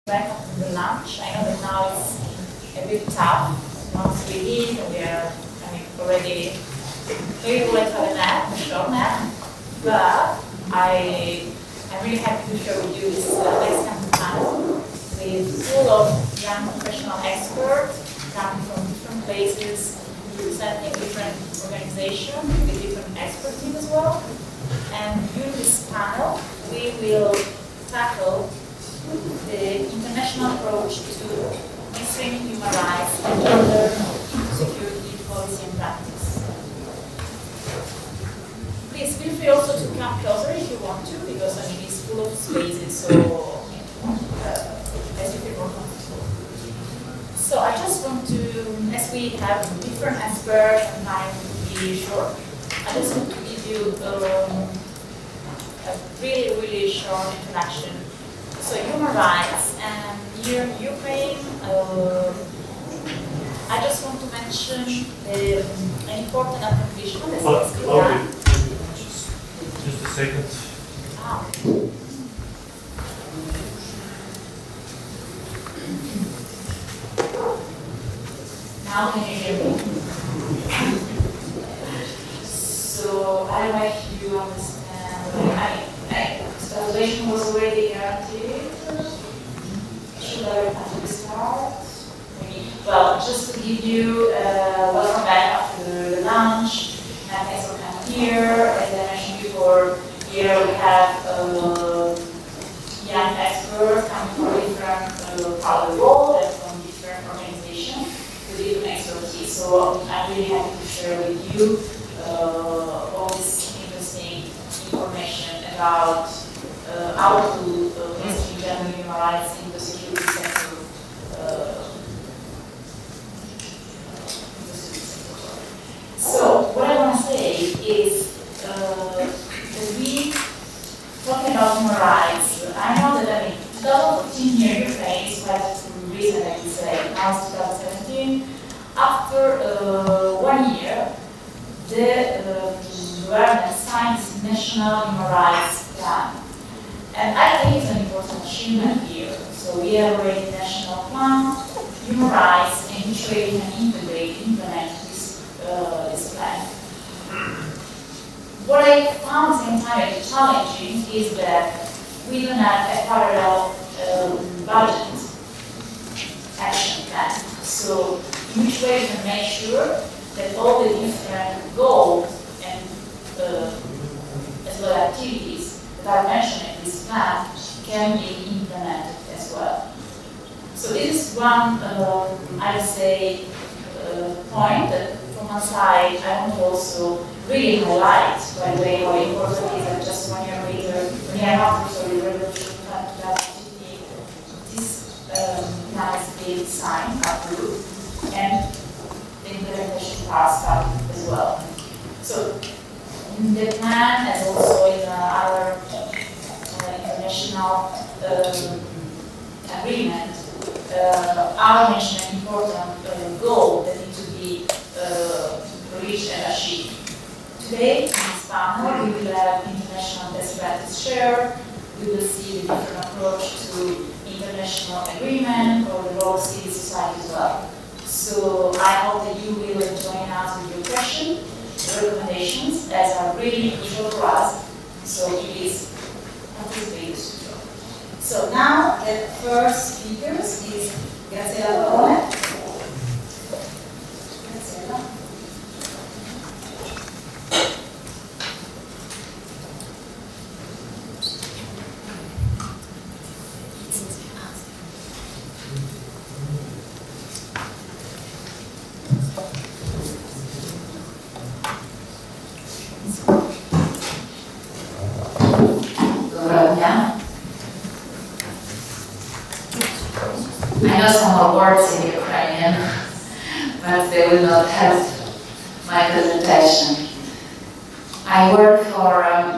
back after the lunch. I know that now it's a bit tough. Once we eat, we are already maybe we'll have a nap, a short nap. But I'm really happy to share with you this next campus panel with full of young professional experts coming from different places, representing different organizations with different expertise as well. And during this panel, we will tackle the international approach to mainstreaming human rights and gender security policy and practice. Please feel free also to come closer if you want to, because it's full of spaces, so as you feel more comfortable. So I just want to, as we have different experts and time to be short, I just want to give you a really short introduction. So human rights, and here in Ukraine, I just want to mention an important accomplishment that has been done. Just a second. Now can you hear me? So I don't know if you understand. Translation was already guaranteed. Should I start? Well, just to give you welcome back after the lunch, and thanks for coming here. As I mentioned before, here we have young experts coming from different parts of the world and from different organizations with different expertise. So I'm really happy to share with you all this interesting information about how to mainstream gender human rights in the security sector. So what I want to say is that we talking about human rights. I know that 2014 here in Ukraine is quite recent, I would say. Now it's 2017. After 1 year, the government signed this national human rights plan. And I think it's an important achievement here. So we have already a national plan, human rights, and which way we can implement this plan. What I found entirely challenging is that we don't have a parallel budget action plan. So in which way we can make sure that all the different goals and as well activities that are mentioned in this plan can be implemented as well. So this is one, I would say, point that from one side I want to also really highlight, by the way, how important it is that just 1 year later, 1 year after the revolution of 2015, this plan is being signed, approved, and the implementation part started as well. So in the plan, as also in other international agreement, are mentioned an important goal that needs to be reached and achieved. Today, in this panel, we will have international best practice share. We will see the different approach to international agreement or the role of civil society as well. So I hope that you will join us with your questions, recommendations, as are really crucial for us. So please participate. So now the first speakers is Graziella. I know some more words in Ukrainian, but they will not help my presentation. I work for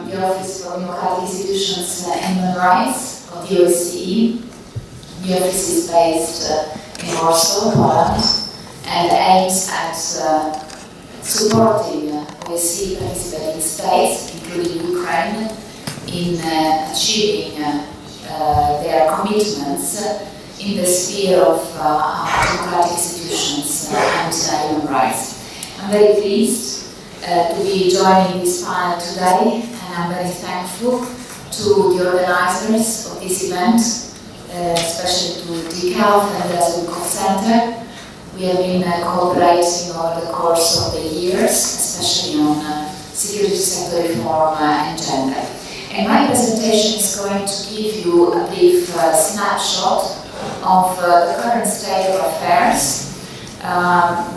the Office for Democratic Institutions and Human Rights of the OSCE. The office is based in Warsaw, Poland, and aims at supporting OSCE participating states, including Ukraine, in achieving their commitments in the sphere of democratic institutions and human rights. I'm very pleased to be joining this panel today, and I'm very thankful to the organizers of this event, especially to DCAF and the Razumkov Center. We have been cooperating over the course of the years, especially on security sector reform and gender. And my presentation is going to give you a brief snapshot of the current state of affairs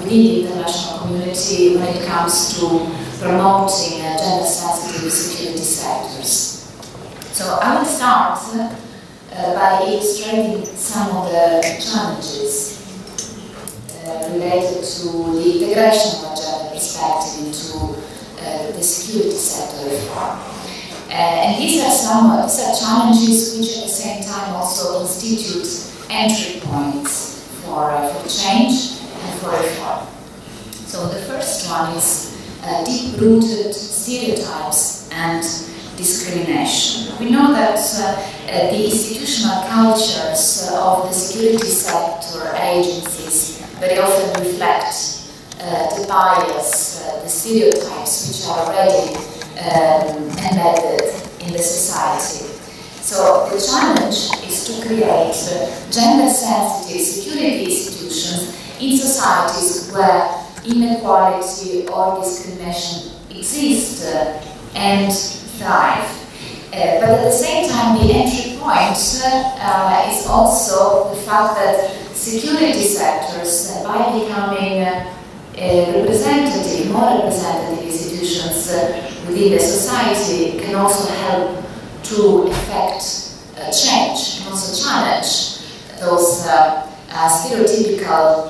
within the international community when it comes to promoting gender-sensitive security sectors. So I will start by illustrating some of the challenges related to the integration of a gender perspective into the security sector reform. And these are challenges which at the same time also constitute entry points for change and for reform. So the first one is deep-rooted stereotypes and discrimination. We know that the institutional cultures of the security sector agencies very often reflect the bias, the stereotypes which are already embedded in the society. So the challenge is to create gender-sensitive security institutions in societies where inequality or discrimination exist and thrive. But at the same time, the entry point is also the fact that security sectors, by becoming more representative institutions within the society, can also help to effect change, and also challenge those stereotypical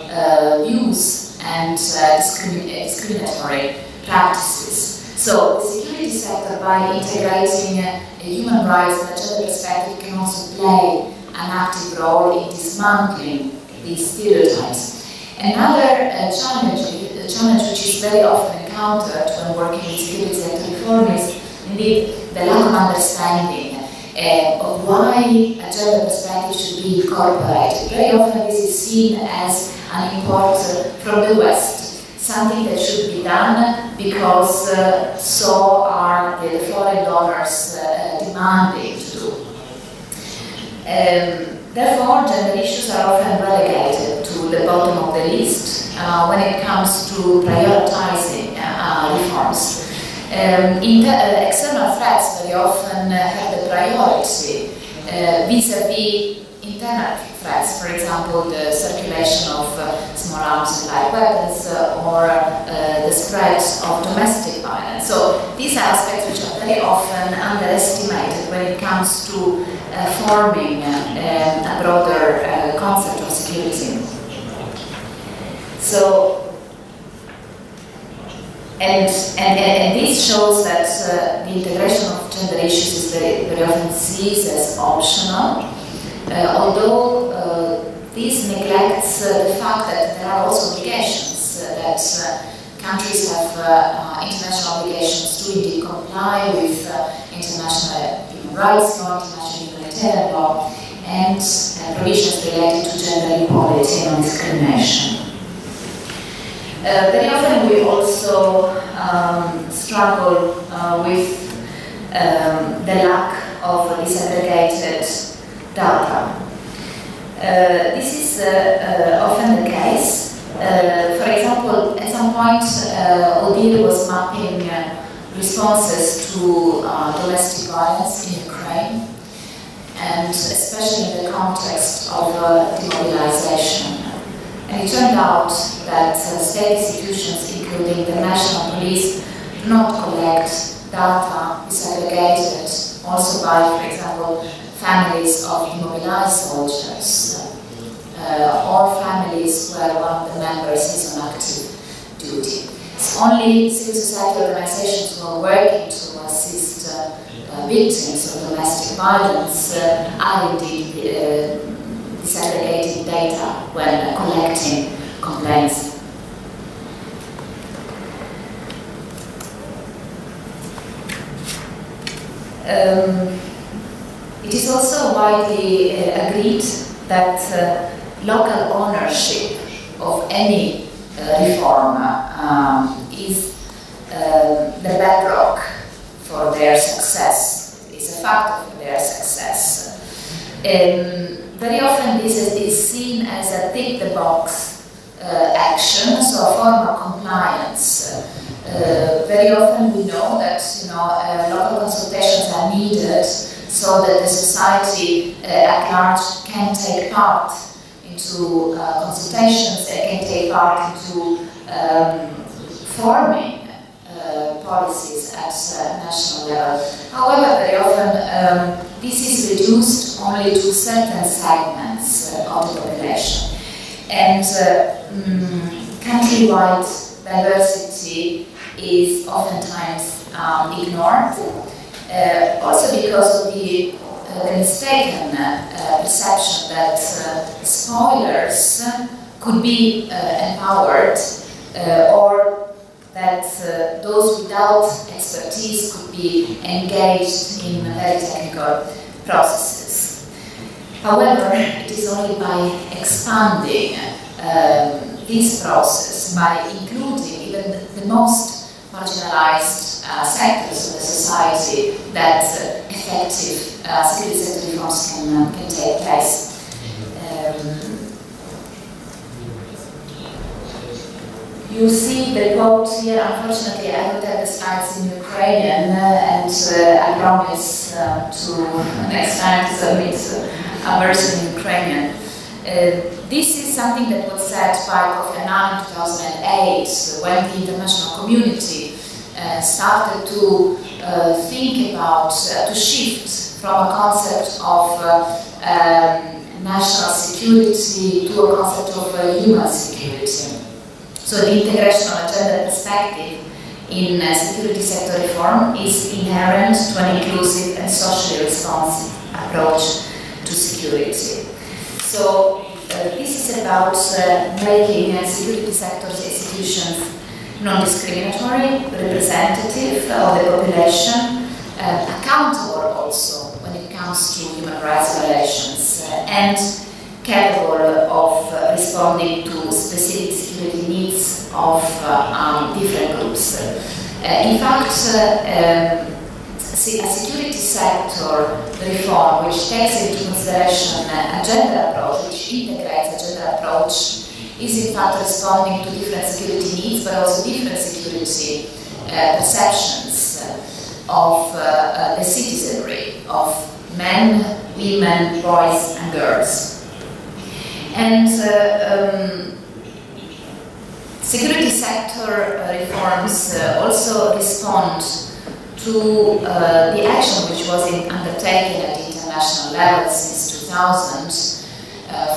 views and discriminatory practices. So the security sector, by integrating human rights and a gender perspective, can also play an active role in dismantling these stereotypes. Another challenge which is very often encountered when working with security sector reform is indeed the lack of understanding of why a gender perspective should be incorporated. Very often this is seen as an import from the West, something that should be done because so are the foreign donors demanding to do. Therefore, gender issues are often relegated to the bottom of the list when it comes to prioritizing reforms. External threats very often have the priority vis-à-vis internal threats, for example, the circulation of small arms and light weapons or the spread of domestic violence. So these are aspects which are very often underestimated when it comes to forming a broader concept of security. So, and this shows that the integration of gender issues is very often seen as optional, although this neglects the fact that there are also obligations, that countries have international obligations to indeed comply with international human rights law, international humanitarian law, and provisions related to gender equality and non-discrimination. Very often we also struggle with the lack of disaggregated data. This is often the case. For example, at some point, ODIHR was mapping responses to domestic violence in Ukraine, and especially in the context of demobilization. And it turned out that state institutions, including the national police, do not collect data disaggregated also by, for example, families of demobilized soldiers or families where one of the members is on active duty. It's only civil society organizations who are working to assist victims of domestic violence are indeed disaggregating data when collecting complaints. It is also widely agreed that local ownership of any reform is the bedrock for their success, is a factor for their success. Very often this is seen as a tick-the-box action, so a form of compliance. Very often we know that local consultations are needed so that the society at large can take part into consultations and can take part into forming policies at national level. However, very often this is reduced only to certain segments of the population. And country-wide diversity is oftentimes ignored, also because of the mistaken perception that spoilers could be empowered or that those without expertise could be engaged in very technical processes. However, it is only by expanding this process, by including even the most marginalized sectors of the society, that effective security sector reforms can take place. You see the quote here. Unfortunately, I don't have the slides in Ukrainian, and I promise to next time to submit a version in Ukrainian. This is something that was said by Kofi Annan in 2008, when the international community started to think about, to shift from a concept of national security to a concept of human security. So the integration of a gender perspective in security sector reform is inherent to an inclusive and socially responsive approach to security. So this is about making security sector's institutions non-discriminatory, representative of the population, accountable also when it comes to human rights violations, and capable of responding to specific security needs of different groups. In fact, a security sector reform which takes into consideration a gender approach, which integrates a gender approach, is in fact responding to different security needs, but also different security perceptions of the citizenry, of men, women, boys, and girls. And security sector reforms also respond to the action which was undertaken at the international level since 2000,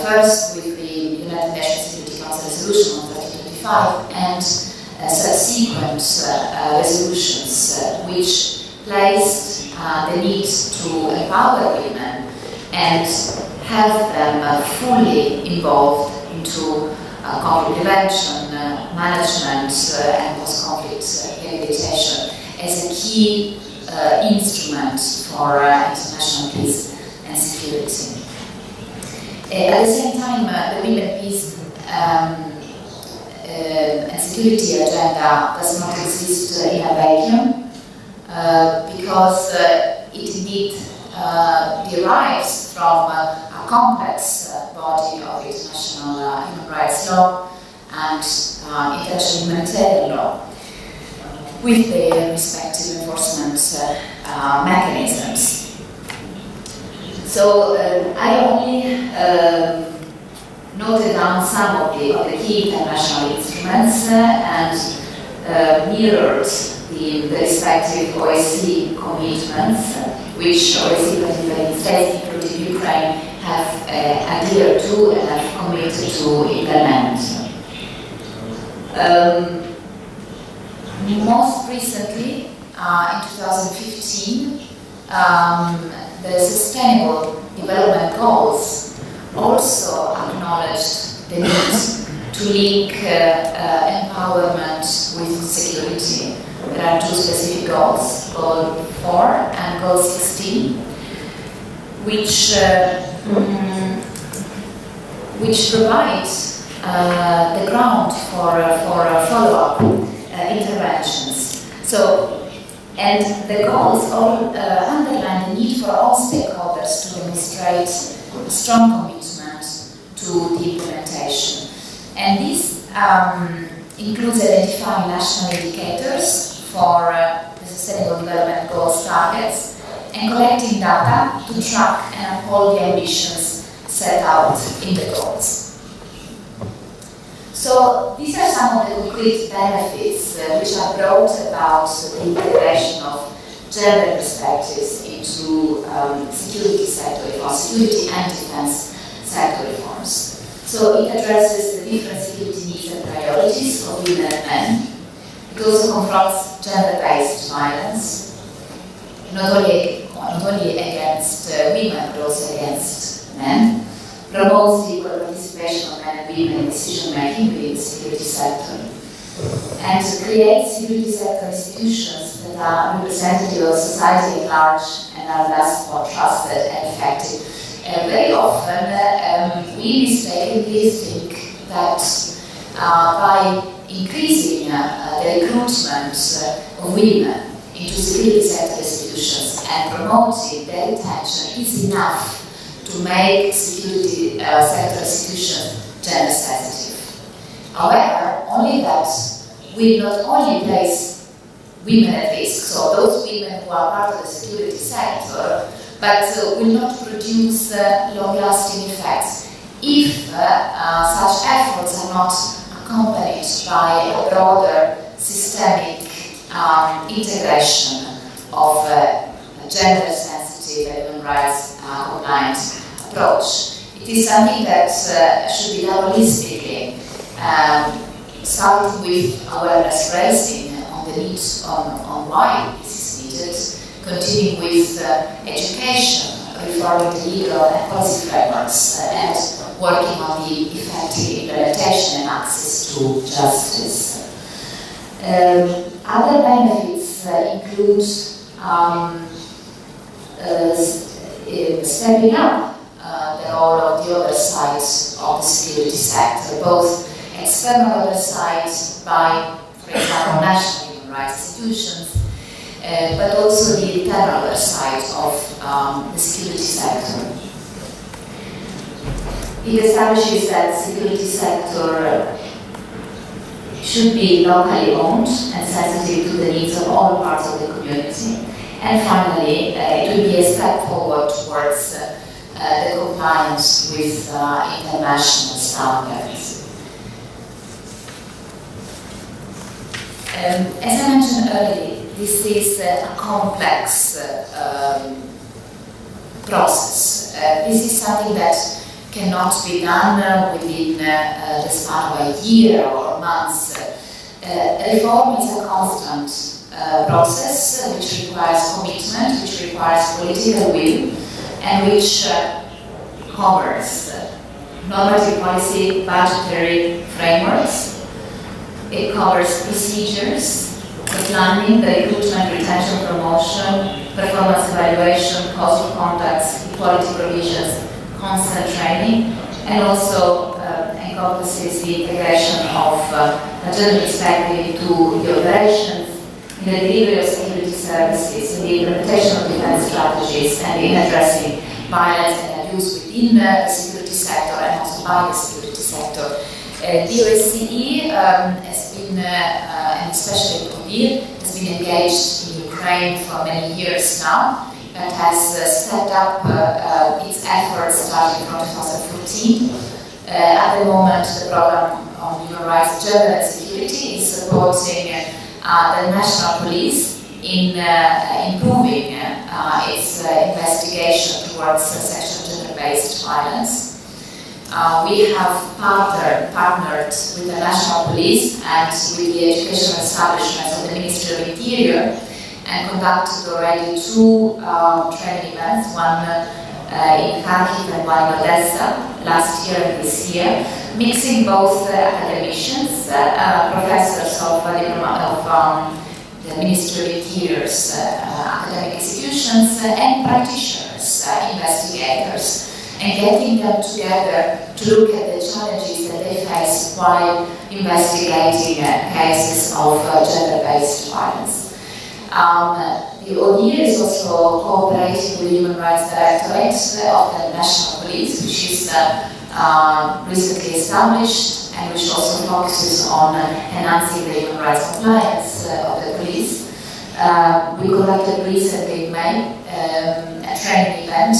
first with the United Nations Security Council Resolution on 1325 and subsequent resolutions which placed the need to empower women and have them fully involved into conflict prevention, management, and post-conflict rehabilitation as a key instrument for international peace and security. At the same time, the women, peace and security agenda does not exist in a vacuum because it indeed derives from a complex body of international human rights law and international humanitarian law with their respective enforcement mechanisms. So I only noted down some of the key international instruments and mirrored the respective OSCE commitments, which OSCE participating states, including Ukraine, have adhered to and have committed to implement. Most recently, in 2015, the Sustainable Development Goals also acknowledged the need to link empowerment with security. There are two specific goals, Goal 4 and Goal 16, which which provides the ground for follow-up interventions. And the goals all underline the need for all stakeholders to demonstrate a strong commitment to the implementation. And this includes identifying national indicators for the Sustainable Development Goals targets and collecting data to track and uphold the ambitions set out in the goals. So these are some of the concrete benefits which are brought about the integration of gender perspectives into security sector reforms, security and defense sector reforms. So it addresses the different security needs and priorities of women and men. It also confronts gender-based violence, not only against women, but also against men. Promotes the equal participation of men and women in decision-making within the security sector, and creates security sector institutions that are representative of society at large and are thus more trusted and effective. Very often, we mistakenly think that by increasing the recruitment of women into security sector institutions and promoting their retention is enough to make security sector institutions gender sensitive. However, only that will not only place women at risk, so those women who are part of the security sector, but will not produce long-lasting effects if such efforts are not accompanied by a broader systemic integration of gender sensitive and human rights compliant approach. It is something that should be done holistically, starting with awareness raising on the needs on why this is needed, continuing with education, reforming the legal and policy frameworks, and working on the effective implementation and access to justice. Other benefits include stepping up the role of the other side of the security sector, both external oversight by, for example, national human rights institutions, but also the internal oversight of the security sector. It establishes that the security sector should be locally owned and sensitive to the needs of all parts of the community. And finally, it will be a step forward towards the compliance with international standards. As I mentioned earlier, this is a complex process. This is something that cannot be done within the span of a year or months. Reform is a constant process which requires commitment, which requires political will, and which covers normative policy, budgetary frameworks. It covers procedures, the planning, the recruitment, retention, promotion, performance evaluation, cause of contacts, equality provisions, constant training, and also encompasses the integration of a gender perspective into the operations, in the delivery of security services, in the implementation of defense strategies, and in addressing violence and abuse within the security sector and also by the security sector. The OSCE has been, and especially COVID, has been engaged in Ukraine for many years now, and has stepped up its efforts starting from 2014. At the moment, the program on human rights, gender and security is supporting the national police in improving its investigation towards sexual gender-based violence. We have partnered with the national police and with the educational establishments of the Ministry of Interior and conducted already 2 training events, one in Kharkiv and one in Odessa last year and this year, mixing both academicians, professors of the Ministry of Interior's academic institutions, and practitioners, investigators. and getting them together to look at the challenges that they face while investigating cases of gender-based violence. The ODIHR is also cooperating with the Human Rights Directorate of the National Police, which is recently established and which also focuses on enhancing the human rights compliance of the police. We conducted recently in May a training event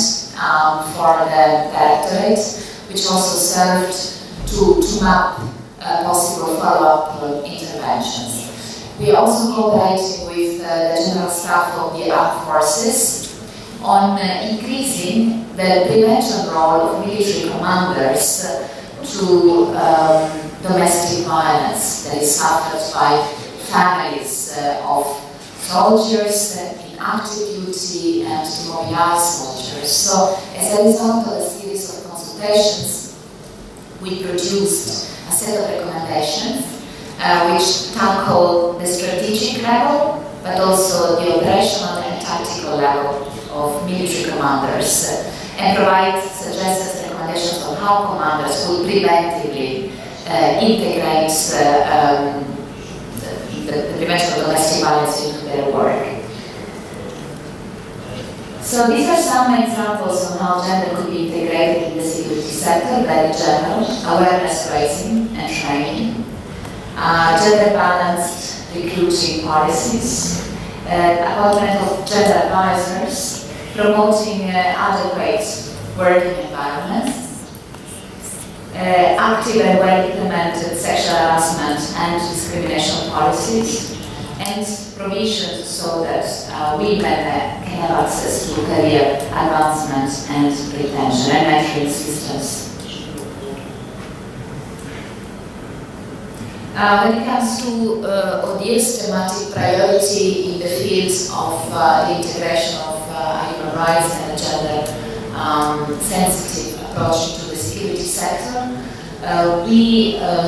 for the Directorate, which also served to map possible follow-up interventions. We are also cooperating with the General Staff of the Armed Forces on increasing the prevention role of military commanders to domestic violence that is suffered by families of soldiers in active duty and demobilized soldiers. So, as a result of a series of consultations, we produced a set of recommendations which tackle the strategic level, but also the operational and tactical level of military commanders, and provide suggested recommendations on how commanders will preventively integrate the prevention of domestic violence into their work. So these are some examples on how gender could be integrated in the security sector, very general, awareness raising and training, gender-balanced recruiting policies, appointment of gender advisors, promoting adequate working environments, active and well-implemented sexual harassment and discrimination policies, and provisions so that women can have access to career advancement and retention and mentoring systems. When it comes to ODIHR's thematic priority in the fields of the integration of human rights and a gender-sensitive approach to the security sector, we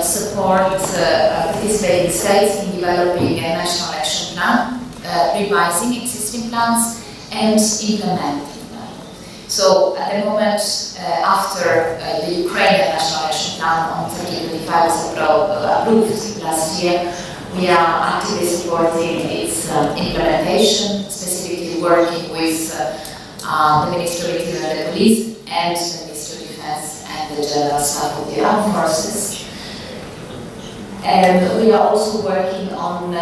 support participating states in developing a national action plan, revising existing plans, and implementing them. So at the moment, after the Ukrainian National Action Plan on 2025 was approved last year, we are actively supporting its implementation, specifically working with the Ministry of Interior and the Police and the Ministry of Defense and the General Staff of the Armed Forces. And we are also working on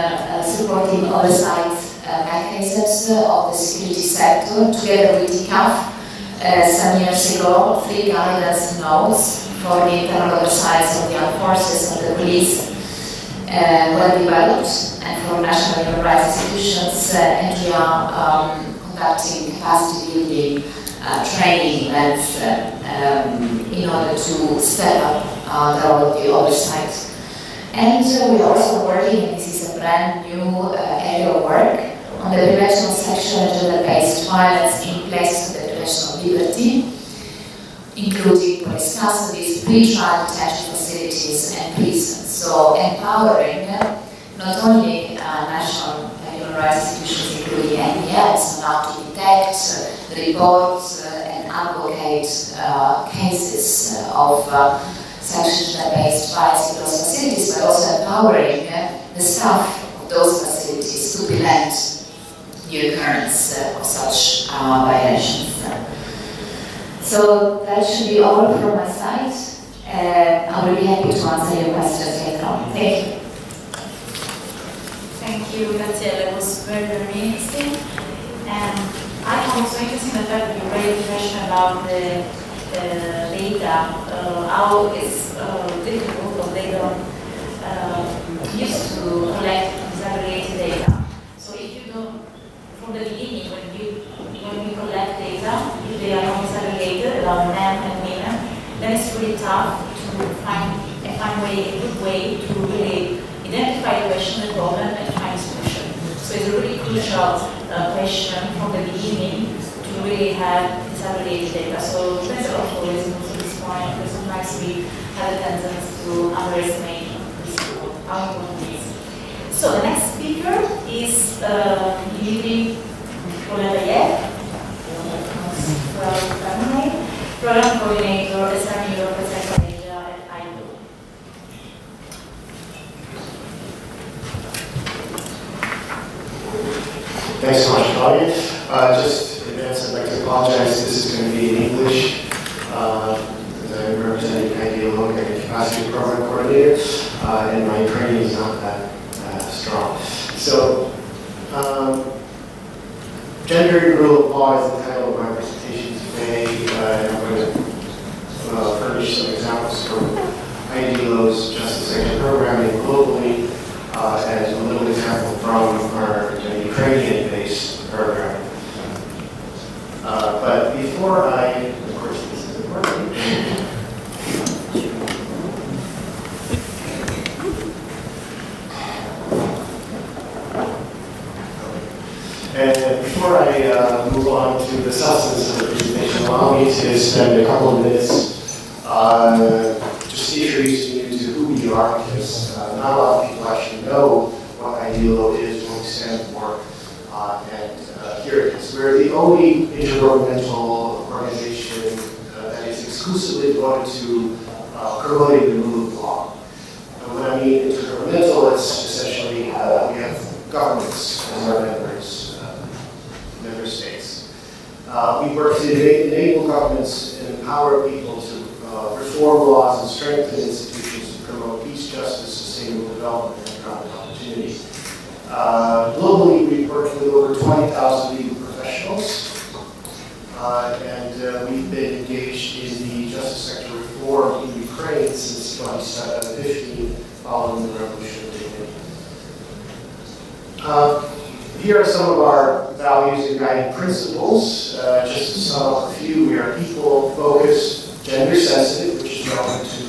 supporting oversight mechanisms of the security sector together with DCAF. Some years ago, 3 guidance notes for the internal oversights of the armed forces and the police were developed, and for national human rights institutions, and we are conducting capacity building training events in order to step up the role of the oversight. And we are also working, and this is a brand new area of work, on the prevention of sexual and gender-based violence in place of the prevention of liberty, including police custodies, pre-trial detention facilities, and prisons. So empowering not only national human rights institutions, including NPS, on how to detect, report, and advocate cases of sexual and gender-based violence in those facilities, but also empowering the staff of those facilities to prevent the occurrence of such violations. So that should be all from my side. I will be happy to answer your questions later on. Thank you. Thank you, Graziella. It was very, very interesting. And I found it so interesting the fact that you raised the question about the data, how it's difficult or they don't used to collect disaggregated data. So if you don't, from the beginning, when we collect data, if they are not disaggregated about men and women, then it's really tough to find a good way to really identify the question, the problem, and find a solution. So it's a really crucial question from the beginning to really have disaggregated data. So thanks a lot for listening to this point, because sometimes we have a tendency to underestimate how important it is. So the next speaker is Yuri Poletayev, program coordinator, SRM Europe, Secretary at IDO. Thanks so much, Claudia. Just in advance, I'd like to apologize. This is going to be in English. I'm representing IDO, Capacity Program Coordinator, and my Ukrainian is not that strong. So, gender rule of law is the title of my presentation today. I'm going to furnish some examples from IDO's Justice Sector Programming globally, as a little example from our Ukrainian-based program. But before I, of course, this isn't working. And before I move on to the substance of the presentation, allow me to spend a couple of minutes just introducing you to who we are, because not a lot of people actually know what IDO is, what we stand for, and here it is. We're the only intergovernmental organization that is exclusively devoted to promoting the rule of law. And when I mean intergovernmental, it's essentially we have governments as our members, member states. We work to enable governments and empower people to reform laws and strengthen institutions to promote peace, justice, sustainable development, and economic opportunity. Globally, we work with over 20,000 legal professionals, and we've been engaged in the justice sector reform in Ukraine since 2015, following the revolution of dignity. Here are some of our values and guiding principles. Just to sum up a few, we are people-focused, gender-sensitive, which is relevant to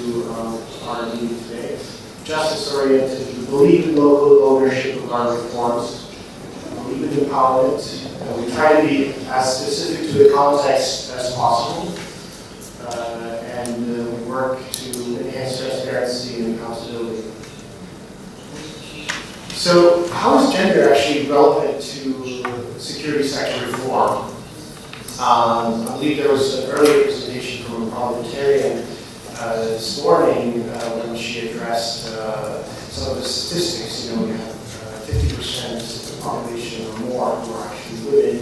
our meeting today, justice-oriented, we believe in local ownership of our reforms, we believe in empowerment, and we try to be as specific to the context as possible, and we work to enhance transparency and accountability. So how is gender actually relevant to security sector reform? I believe there was an earlier presentation from a parliamentarian this morning when she addressed some of the statistics. You know, we have 50% of the population or more who are actually women,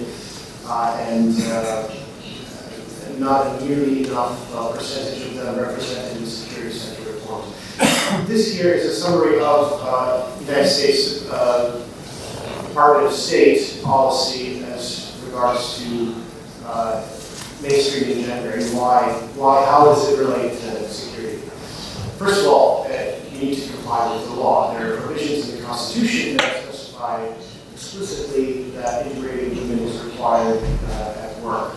and not nearly enough percentage of them represented in security sector reforms. This here is a summary of United States Department of State policy as regards to mainstreaming gender and how does it relate to security. First of all, you need to comply with the law. There are provisions in the Constitution that specify explicitly that integrating women is required at work,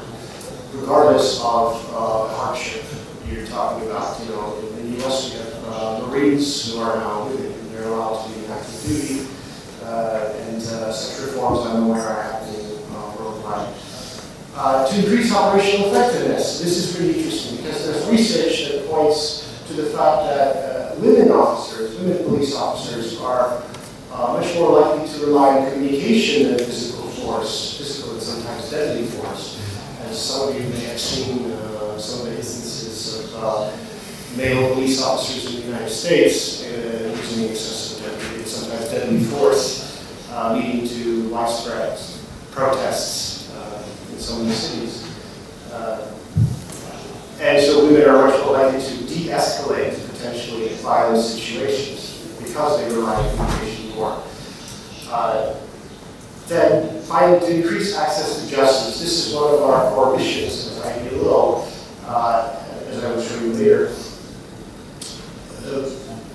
regardless of hardship you're talking about. You know, in the U.S. we have Marines who are now women, and they're allowed to be in active duty, and such reforms I'm aware are happening worldwide. To increase operational effectiveness, this is pretty interesting because there's research that points to the fact that women officers, women police officers, are much more likely to rely on communication than physical force, physical and sometimes deadly force. As some of you may have seen some of the instances of male police officers in the United States using excessive deadly, sometimes deadly force, leading to widespread protests in some of the cities. And so women are much more likely to de-escalate potentially violent situations because they rely on communication more. Then finally, to increase access to justice. This is one of our core missions as IDO, as I will show you later.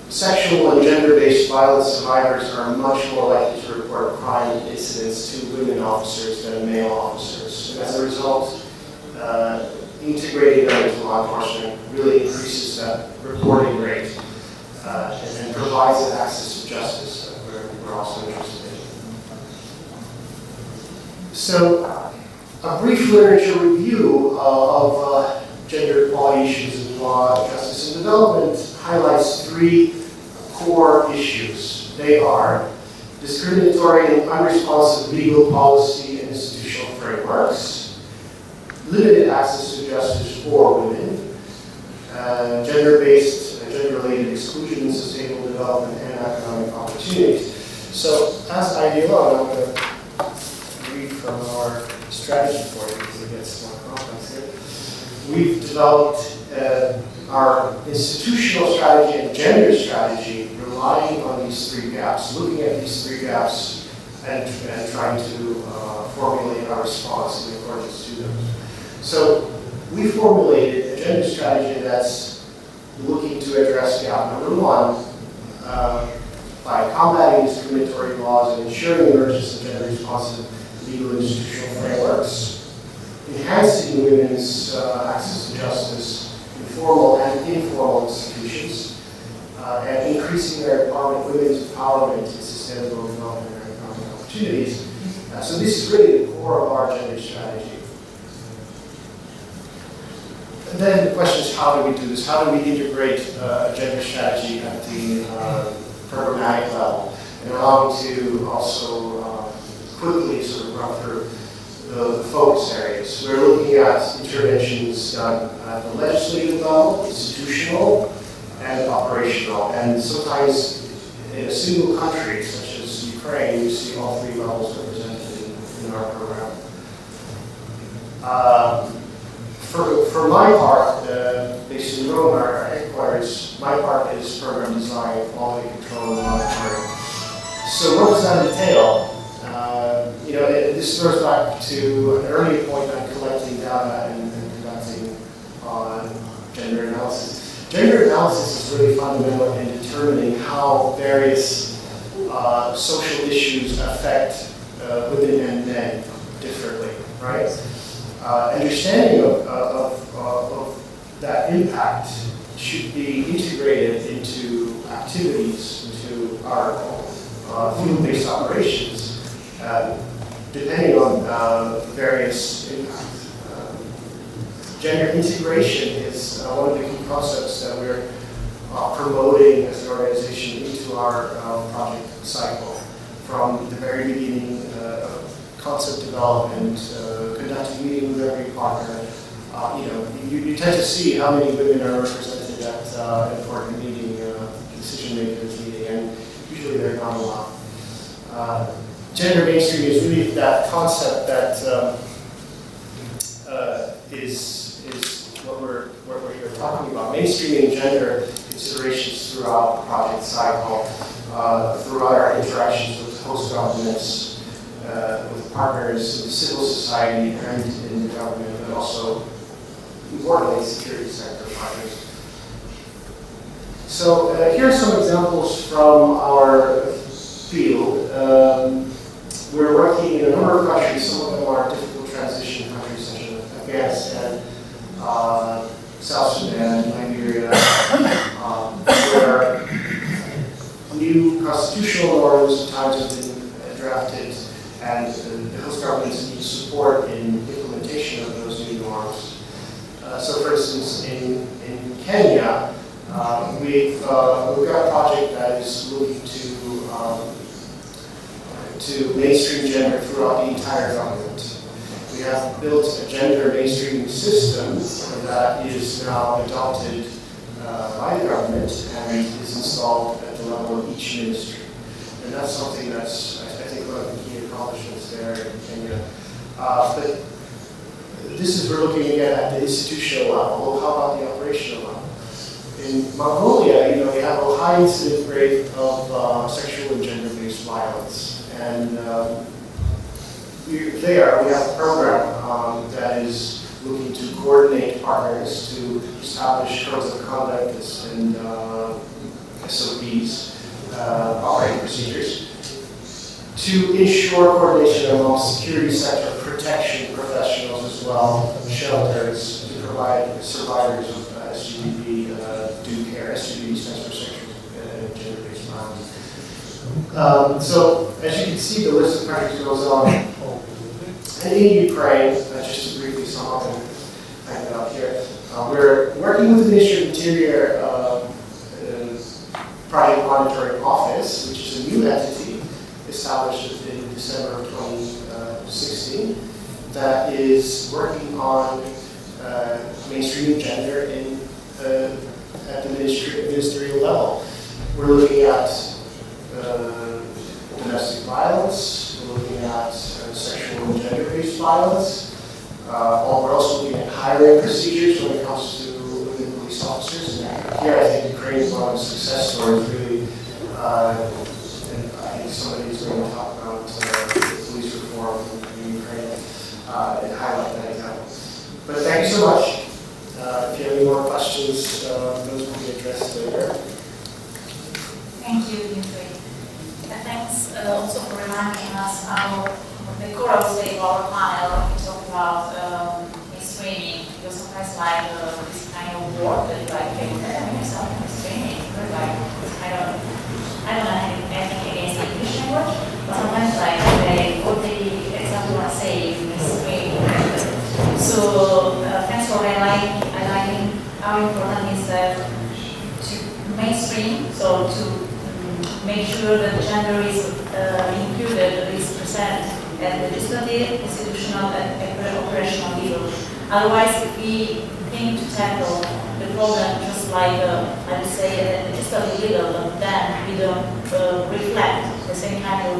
Sexual and gender-based violence survivors are much more likely to report crime incidents to women officers than male officers. And as a result, integrating them into law enforcement really increases that reporting rate and provides that access to justice that we're also interested in. So, a brief literature review of gender equality issues in law, justice, and development highlights three core issues. They are discriminatory and unresponsive legal policy and institutional frameworks, limited access to justice for women, gender-based, gender-related exclusion, sustainable development, and economic opportunities. So as ideologue, I'm going to read from our strategy for you because it gets more complex here. We've developed our institutional strategy and gender strategy relying on these three gaps, looking at these three gaps and trying to formulate our response in accordance to them. So we formulated a gender strategy that's looking to address gap number one by combating discriminatory laws and ensuring the emergence of gender-responsive legal and institutional frameworks, enhancing women's access to justice in formal and informal institutions, and increasing their empowerment, women's empowerment in sustainable development and economic opportunities. So this is really the core of our gender strategy. And then the question is, how do we do this? How do we integrate a gender strategy at the programmatic level? And allow me to also quickly sort of run through the focus areas. We're looking at interventions done at the legislative level, institutional, and operational. And sometimes in a single country, such as Ukraine, you see all three levels represented in our program. For my part, based in Rome, our headquarters, my part is program design, quality control, and monitoring. So what does that entail? This goes back to an earlier point on collecting data and conducting gender analysis. Gender analysis is really fundamental in determining how various social issues affect women and men differently, right? Understanding of that impact should be integrated into activities, into our field-based operations, depending on various impacts. Gender integration is one of the key concepts that we're promoting as an organization into our project cycle. From the very beginning, concept development, conducting meetings with every partner. You tend to see how many women are represented at an important meeting, decision makers meeting, and usually they're not a lot. Gender mainstream is really that concept that is what we're here talking about. Mainstreaming gender considerations throughout the project cycle, throughout our interactions with host governments, with partners in the civil society and in the government, but also, importantly, security sector partners. So here are some examples from our field. We're working in a number of countries. Some of them are difficult transition countries, such as Afghanistan, South Sudan, Nigeria, where new constitutional norms sometimes have been drafted, and the host governments need support in implementation of those new norms. So, for instance, in Kenya, we've got a project that is looking to mainstream gender throughout the entire government. We have built a gender mainstreaming system that is now adopted by the government and is installed at the level of each ministry. And that's something that's, I think, one of the key accomplishments there in Kenya. But this is, we're looking again at the institutional level. Well, how about the operational level? In Mongolia, we have a high incident rate of sexual and gender-based violence. And we have a program that is looking to coordinate partners to establish codes of conduct and SOPs, operating procedures, to ensure coordination among security sector protection professionals as well, shelters, to provide survivors of SGDB due care. SGDB stands for sexual and gender-based violence. So, as you can see, the list of countries goes on. And in Ukraine, just to briefly sum up and hang it up here, we're working with the Ministry of Interior Project Monitoring Office, which is a new entity established in December of 2016, that is working on mainstreaming gender at the ministerial level. We're looking at domestic violence, we're looking at sexual and gender-based violence. We're also looking at hiring procedures when it comes to women police officers. And here I think Ukraine is one of the success stories, really. And I think somebody is going to talk about police reform in Ukraine and highlight that example. But thank you so much. If you have any more questions, those will be addressed later. Thank you, Dimitri. And thanks also for reminding us how the core of our panel, we talk about mainstreaming, because sometimes like this kind of word that like mainstreaming, like I don't have anything against the English language, but sometimes like what they exactly want to say is mainstreaming. So thanks for highlighting how important is that to mainstream, so to make sure that gender is included, is present at the legislative, institutional, and operational level. Otherwise, if we think to tackle the problem just like, I would say, at the legislative level, but then we don't reflect the same kind of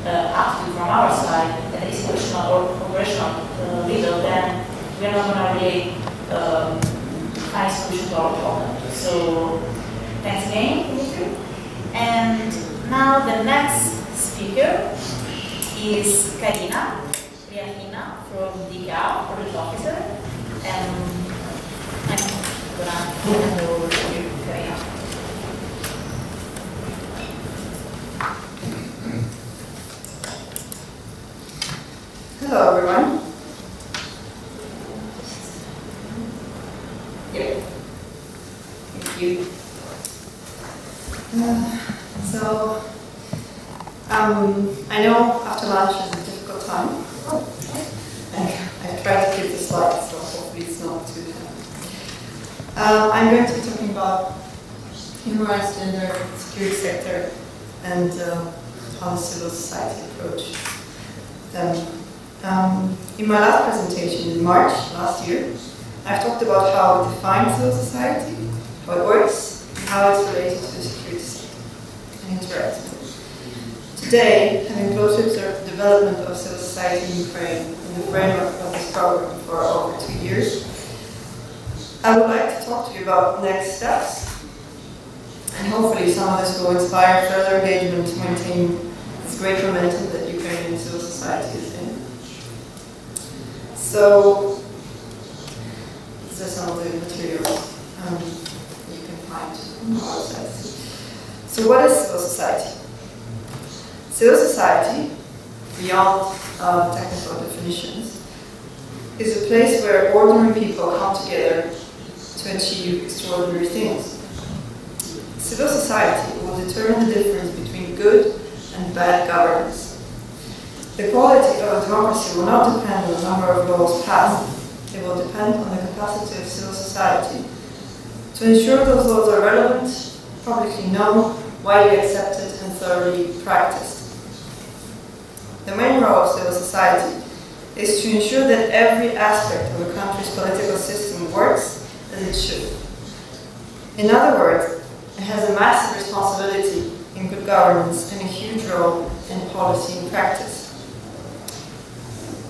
attitude from our side at the institutional or operational level, then we're not going to really find a solution to our problem. So, thanks again, Dimitri. And now the next speaker is Karina from DICA, Project Officer. And I'm going to hand over to you, Karina. Hello, everyone. Yep. Thank you. I know after lunch is a difficult time. I try to keep the slides, so hopefully it's not too heavy. I'm going to be talking about human rights, gender, security sector, and how the civil society approach them. In my last presentation in March last year, I've talked about how we define civil society, how it works, and how it's related to the security sector and interacts with it. Today, having closely observed the development of civil society in Ukraine in the framework of this program for over 2 years, I would like to talk to you about next steps, and hopefully some of this will inspire further engagement to maintain this great momentum that Ukrainian civil society is in. So, these are some of the materials you can find on our website. So what is civil society? Civil society, beyond technical definitions, is a place where ordinary people come together to achieve extraordinary things. Civil society will determine the difference between good and bad governance. The quality of a democracy will not depend on the number of laws passed. It will depend on the capacity of civil society to ensure those laws are relevant, publicly known, widely accepted, and thoroughly practiced. The main role of civil society is to ensure that every aspect of a country's political system works as it should. In other words, it has a massive responsibility in good governance and a huge role in policy and practice.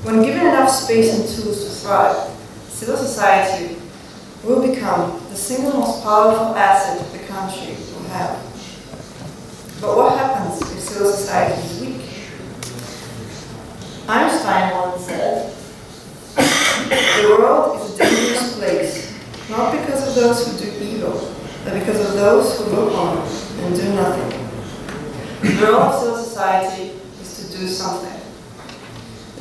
When given enough space and tools to thrive, civil society will become the single most powerful asset the country will have. But what happens if civil society is weak? Einstein once said, "The world is a dangerous place, not because of those who do evil, but because of those who look on and do nothing." The role of civil society is to do something.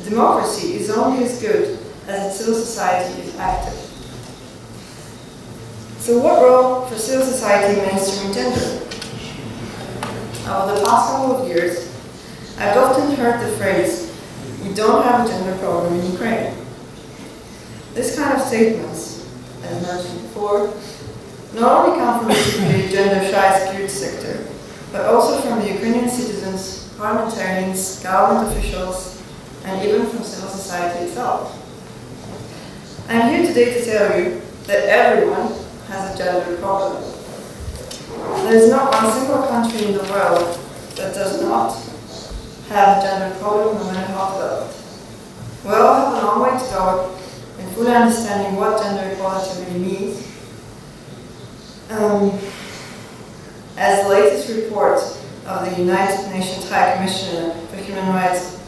A democracy is only as good as its civil society is active. So what role for civil society in mainstreaming gender? Over the past couple of years, I've often heard the phrase, "We don't have a gender problem in Ukraine." This kind of statements, as mentioned before, not only come from the gender-shy security sector, but also from the Ukrainian citizens, parliamentarians, government officials, and even from civil society itself. I'm here today to tell you that everyone has a gender problem. There is not one single country in the world that does not have a gender problem, no matter how developed. We all have a long way to go in fully understanding what gender equality really means. As the latest report of the United Nations High Commissioner for Human Rights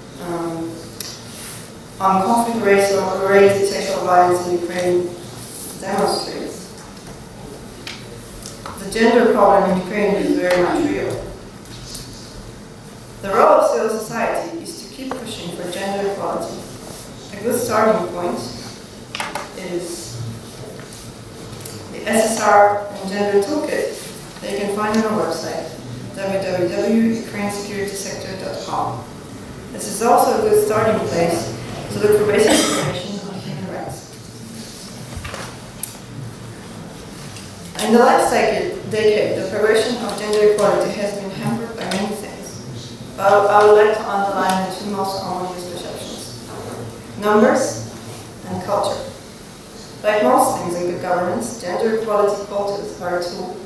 on conflict-related sexual violence in Ukraine demonstrates, the gender problem in Ukraine is very much real. The role of civil society is to keep pushing for gender equality. A good starting point is the SSR and Gender Toolkit that you can find on our website, www.ukrainesecurity.com. This is also a good starting place to look for basic information on human rights. In the last decade, the progression of gender equality has been hampered by many things, but I would like to underline the two most common misperceptions: numbers and culture. Like most things in good governance, gender equality quotas are a tool.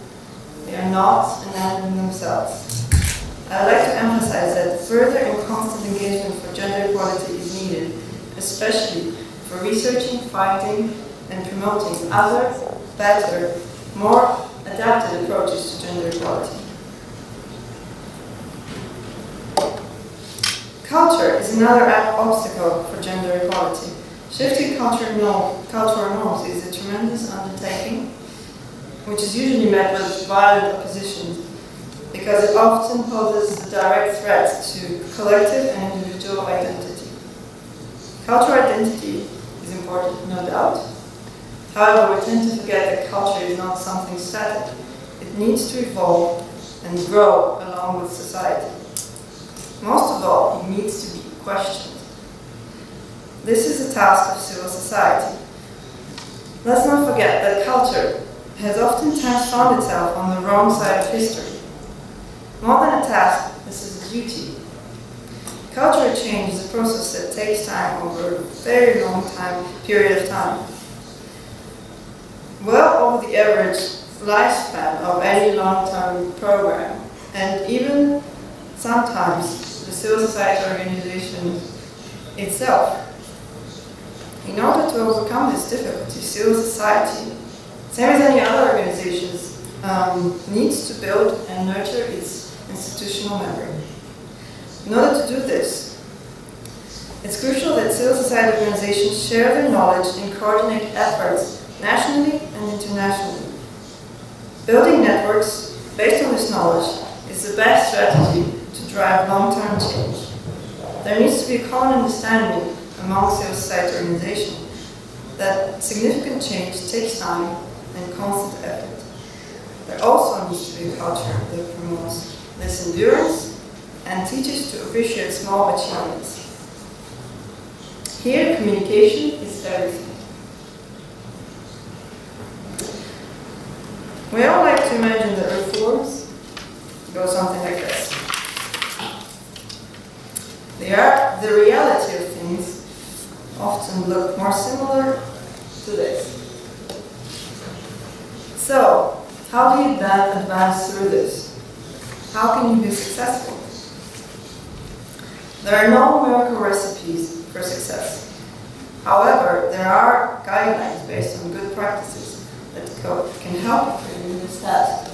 They are not an end in themselves. I would like to emphasize that further and constant engagement for gender equality is needed, especially for researching, fighting, and promoting other, better, more adapted approaches to gender equality. Culture is another obstacle for gender equality. Shifting cultural norms is a tremendous undertaking, which is usually met with violent opposition, because it often poses a direct threat to collective and individual identity. Cultural identity is important, no doubt. However, we tend to forget that culture is not something static. It needs to evolve and grow along with society. Most of all, it needs to be questioned. This is a task of civil society. Let's not forget that culture has oftentimes found itself on the wrong side of history. More than a task, this is a duty. Cultural change is a process that takes time over a very long period of time. Well over the average lifespan of any long-term program, and even sometimes the civil society organization itself. In order to overcome this difficulty, civil society, same as any other organizations, needs to build and nurture its institutional memory. In order to do this, it's crucial that civil society organizations share their knowledge and coordinate efforts nationally and internationally. Building networks based on this knowledge is the best strategy to drive long-term change. There needs to be a common understanding among civil society organizations that significant change takes time and constant effort. There also needs to be a culture that promotes this endurance and teaches to appreciate small achievements. Here, communication is everything. We all like to imagine that reforms go something like this. The reality of things often look more similar to this. So, how do you then advance through this? How can you be successful? There are no miracle recipes for success. However, there are guidelines based on good practices that can help you in this task.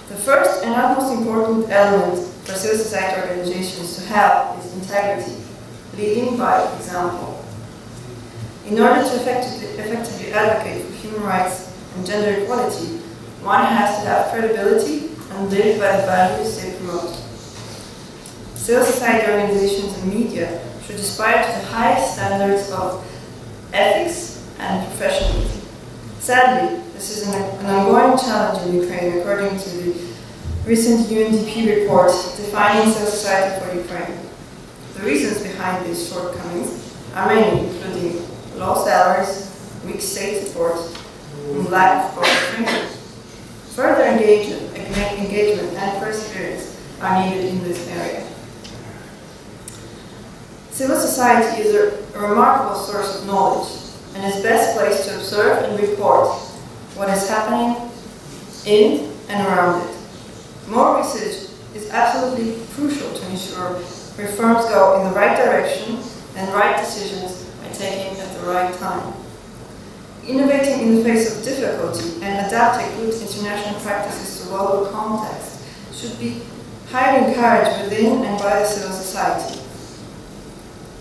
The first and utmost important element for civil society organizations to have is integrity, leading by example. In order to effectively advocate for human rights and gender equality, one has to have credibility and live by the values they promote. Civil society organizations and media should aspire to the highest standards of ethics and professionalism. Sadly, this is an ongoing challenge in Ukraine, according to the recent UNDP report defining civil society for Ukraine. The reasons behind these shortcomings are many, including low salaries, weak state support, and lack of proper training. Further engagement and perseverance are needed in this area. Civil society is a remarkable source of knowledge and is best placed to observe and report what is happening in and around it. More research is absolutely crucial to ensure reforms go in the right direction and right decisions are taken at the right time. Innovating in the face of difficulty and adapting good international practices to local context should be highly encouraged within and by the civil society.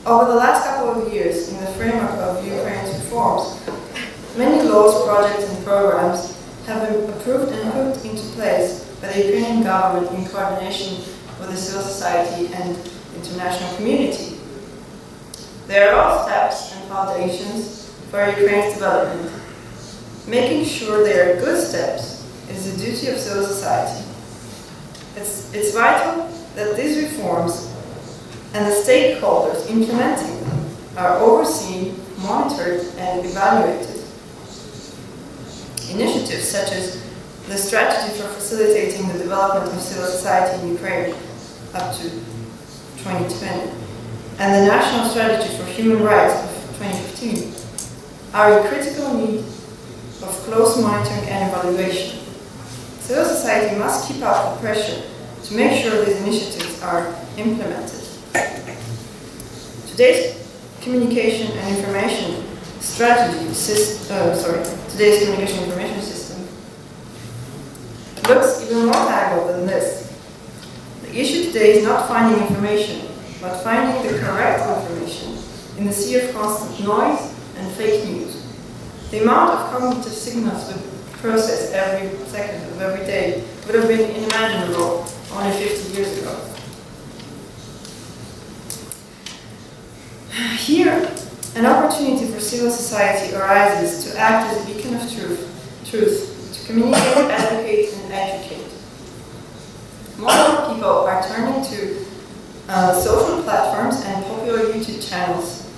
Over the last couple of years, in the framework of Ukraine's reforms, many laws, projects and programs have been approved and put into place by the Ukrainian government in coordination with the civil society and international community. They are all steps and foundations for Ukraine's development. Making sure they are good steps is the duty of civil society. It's vital that these reforms and the stakeholders implementing them are overseen, monitored, and evaluated. Initiatives such as the strategy for facilitating the development of civil society in Ukraine up to 2020 and the National Strategy for Human Rights of 2015 are in critical need of close monitoring and evaluation. Civil society must keep up the pressure to make sure these initiatives are implemented. Today's communication and information system looks even more tangled than this. The issue today is not finding information, but finding the correct information in the sea of constant noise and fake news. The amount of cognitive signals we process every second of every day would have been unimaginable only 50 years ago. Here, an opportunity for civil society arises to act as a beacon of truth, to communicate, advocate, and educate. More and more people are turning to social platforms and popular YouTube channels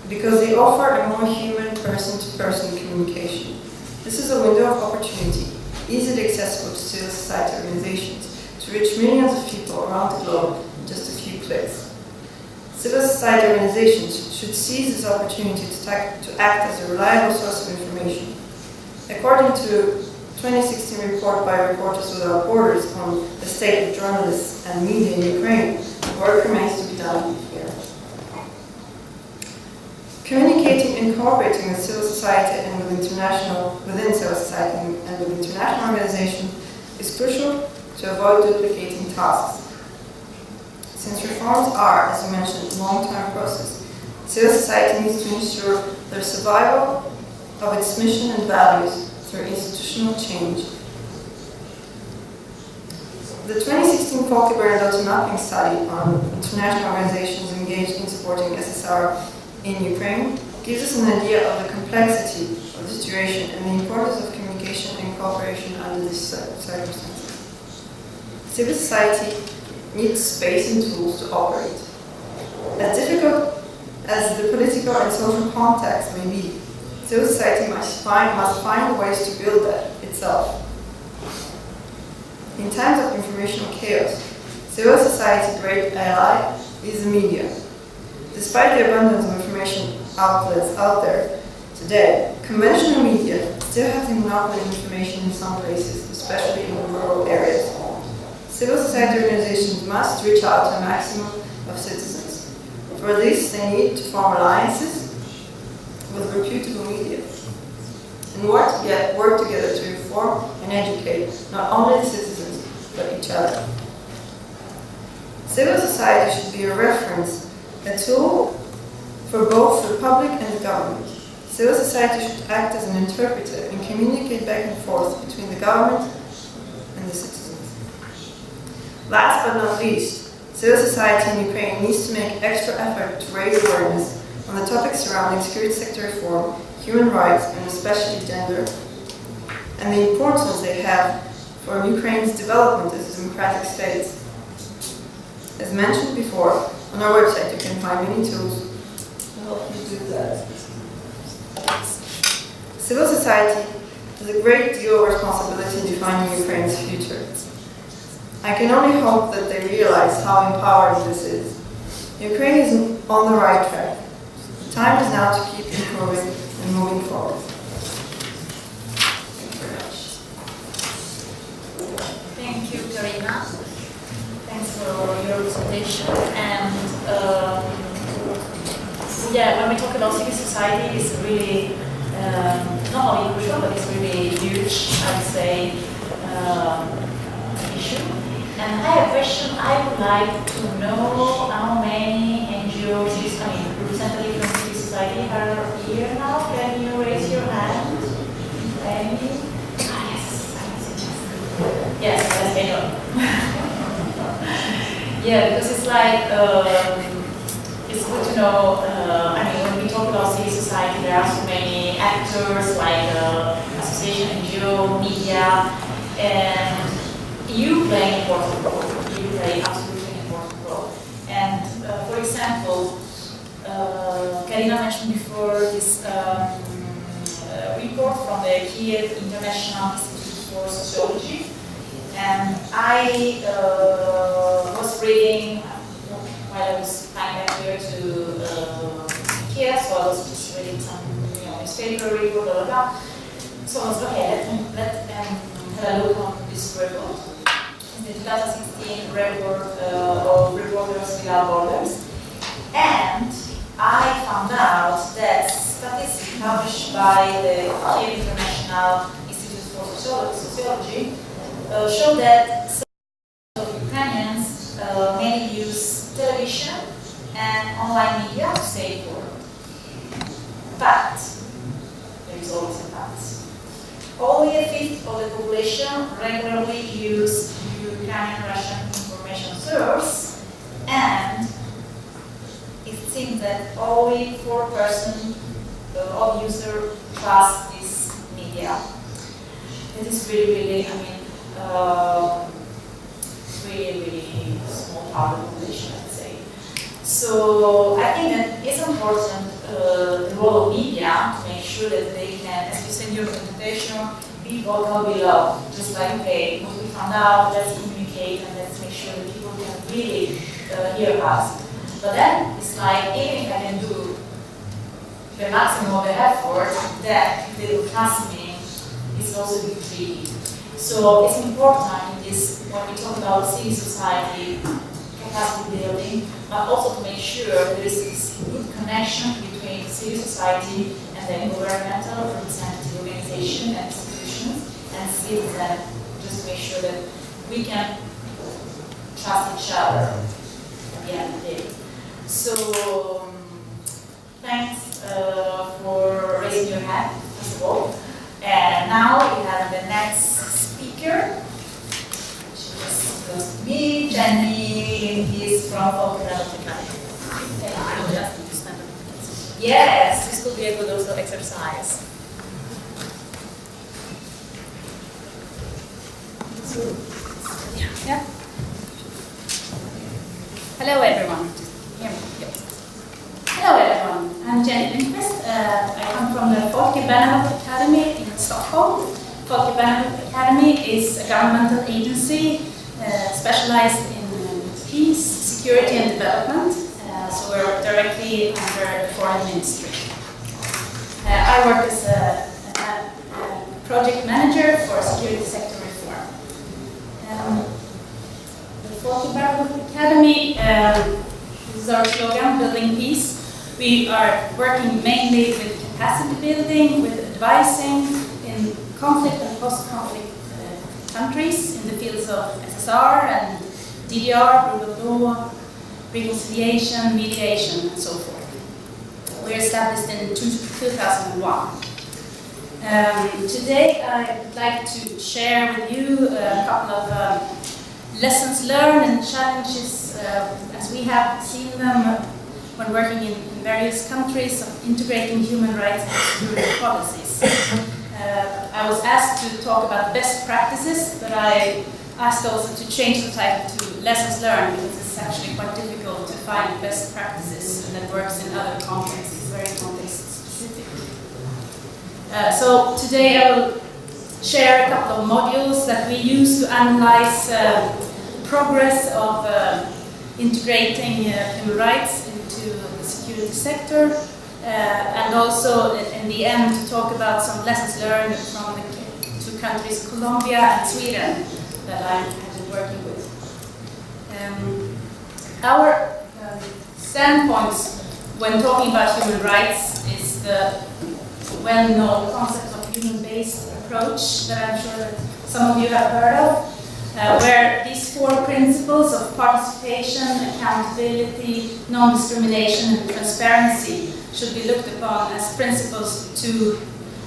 because they offer a more human person-to-person communication. This is a window of opportunity, easily accessible to civil society organizations, to reach millions of people around the globe in just a few clicks. Civil society organizations should seize this opportunity to act as a reliable source of information. According to a 2016 report by Reporters Without Borders on the state of journalists and media in Ukraine, work remains to be done here. Communicating and cooperating with civil society and within civil society and with international organizations is crucial to avoid duplicating tasks. Since reforms are, as you mentioned, a long-term process, civil society needs to ensure the survival of its mission and values through institutional change. The 2016 Folkeberg mapping study on international organizations engaged in supporting SSR in Ukraine gives us an idea of the complexity of the situation and the importance of communication and cooperation under these circumstances. Civil society needs space and tools to operate. As difficult as the political and social context may be, civil society must find ways to build that itself. In times of informational chaos, civil society's great ally is the media. Despite the abundance of information outlets out there today, conventional media still have the monopoly of information in some places, especially in rural areas. Civil society organizations must reach out to a maximum of citizens. For this, they need to form alliances with reputable media and work together to inform and educate not only the citizens, but each other. Civil society should be a reference, a tool for both the public and the government. Civil society should act as an interpreter and communicate back and forth between the government and the citizens. Last but not least, civil society in Ukraine needs to make extra effort to raise awareness on the topics surrounding security sector reform, human rights, and especially gender, and the importance they have for Ukraine's development as a democratic state. As mentioned before, on our website you can find many tools to help you do that. Civil society has a great deal of responsibility in defining Ukraine's future. I can only hope that they realize how empowering this is. Ukraine is on the right track. The time is now to keep improving and moving forward. Thank you very much. Thank you, Karina. Thanks for your presentation. And yeah, when we talk about civil society, it's really not only crucial, but it's really huge, I would say, issue. And I have a question. I would like to know how many NGOs, representatives from civil society are here now. Can you raise your hand? Any? Yes, I know. Yeah, because it's like, it's good to know, when we talk about civil society, there are so many actors like association, NGO, media, and you play an important role. You play absolutely an important role. And for example, Karina mentioned before this report from the Kiev International Institute for Sociology. And I was reading while I was flying back here to Kiev, so I was just reading some newspaper report, blah, blah, blah. So I was okay, let have a look on this report. The 2016 report of Reporters Without Borders. And I found out that statistics published by the Kiev International Institute for Sociology show that some of Ukrainians mainly use television and online media to stay informed. But, there is always a but. Only a fifth of the population regularly use Ukrainian-Russian information source, and it seems that only 4% of users trust this media. It is really, really small part of the population, I'd say. So I think that it's important, the role of media, to make sure that they can, as you said in your presentation, be vocal below. Just like, okay, what we found out, let's communicate and let's make sure that people can really hear us. But then it's like, even if I can do the maximum of the effort, that they will trust me, it's also a bit tricky. So it's important in this, when we talk about civil society, capacity building, but also to make sure there is this good connection between civil society and the governmental representative organization and institutions and citizens, just to make sure that we can trust each other at the end of the day. So thanks for raising your hand, first of all. And now we have the next speaker. She just goes to me. Jenny is from Technology. Yes, this could be a good also exercise. Yeah. Hello everyone. Hello everyone. I'm Jenny Lindqvist. I come from the Folkebännet Academy in Stockholm. Folkebännet Academy is a governmental agency specialized in peace, security and development. So we're directly under the foreign ministry. I work as a project manager for security sector reform. The Folkebännet Academy is our slogan, building peace. We are working mainly with capacity building, with advising in conflict and post-conflict countries in the fields of SSR and DDR, rule of law, reconciliation, mediation, and so forth. We were established in 2001. Today I'd like to share with you a couple of lessons learned and challenges as we have seen them when working in various countries of integrating human rights and security policies. I was asked to talk about best practices, but I asked also to change the title to lessons learned because it's actually quite difficult to find best practices that works in other contexts. It's very context specific. So today I will share a couple of modules that we use to analyze progress of integrating human rights into the security sector, and also in the end to talk about some lessons learned from the two countries, Colombia and Sweden, that I have been working with. Our standpoints when talking about human rights is the well-known concept of human-based approach that I'm sure that some of you have heard of, where these four principles of participation, accountability, non-discrimination, and transparency should be looked upon as principles to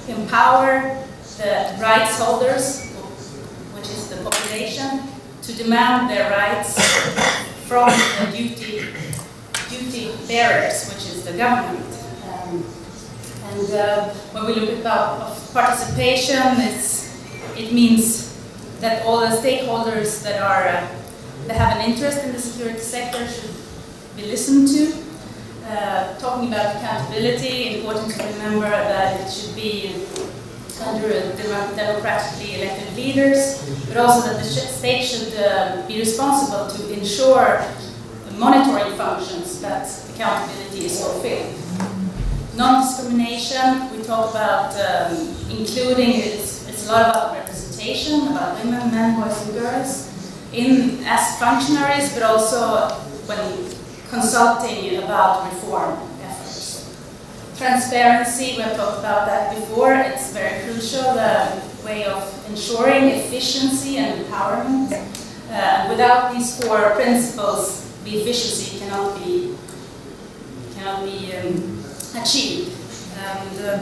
empower the rights holders, which is the population, to demand their rights from the duty bearers, which is the government. When we look at participation, it means that all the stakeholders that have an interest in the security sector should be listened to. Talking about accountability, important to remember that it should be under democratically elected leaders, but also that the state should be responsible to ensure monitoring functions that accountability is fulfilled. Non-discrimination, we talk about including, it's a lot about representation, about women, men, boys and girls, as functionaries, but also when consulting about reform efforts. Transparency, we have talked about that before, it's very crucial, the way of ensuring efficiency and empowerment. Without these four principles, the efficiency cannot be achieved. And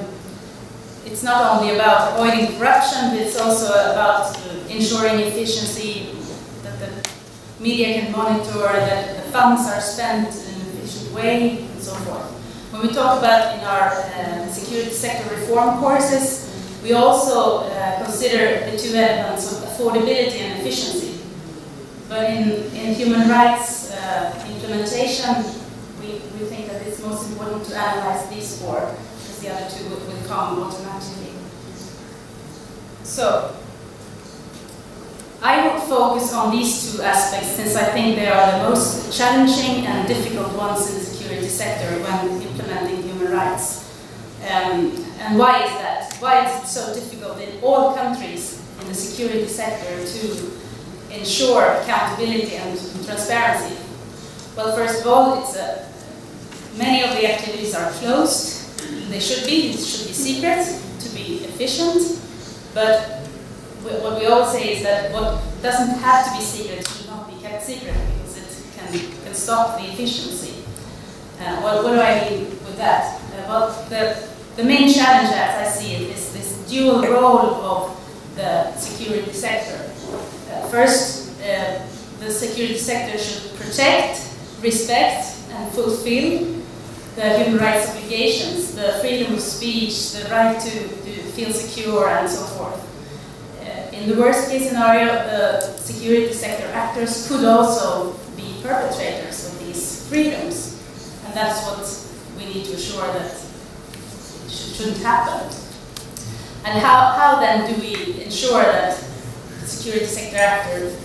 it's not only about avoiding corruption, but it's also about ensuring efficiency, that the media can monitor, that the funds are spent in an efficient way, and so forth. When we talk about in our security sector reform courses, we also consider the two elements of affordability and efficiency. But in human rights implementation, we think that it's most important to analyze these four, because the other two will come automatically. So, I will focus on these two aspects since I think they are the most challenging and difficult ones in the security sector when implementing human rights. And why is that? Why is it so difficult in all countries in the security sector to ensure accountability and transparency? Well, first of all, many of the activities are closed. It should be secret to be efficient. But what we always say is that what doesn't have to be secret should not be kept secret, because it can stop the efficiency. What do I mean with that? Well, the main challenge, as I see it, is this dual role of the security sector. First, the security sector should protect, respect, and fulfill the human rights obligations, the freedom of speech, the right to feel secure, and so forth. In the worst case scenario, the security sector actors could also be perpetrators of these freedoms. And that's what we need to assure that it shouldn't happen. And how then do we ensure that security sector actors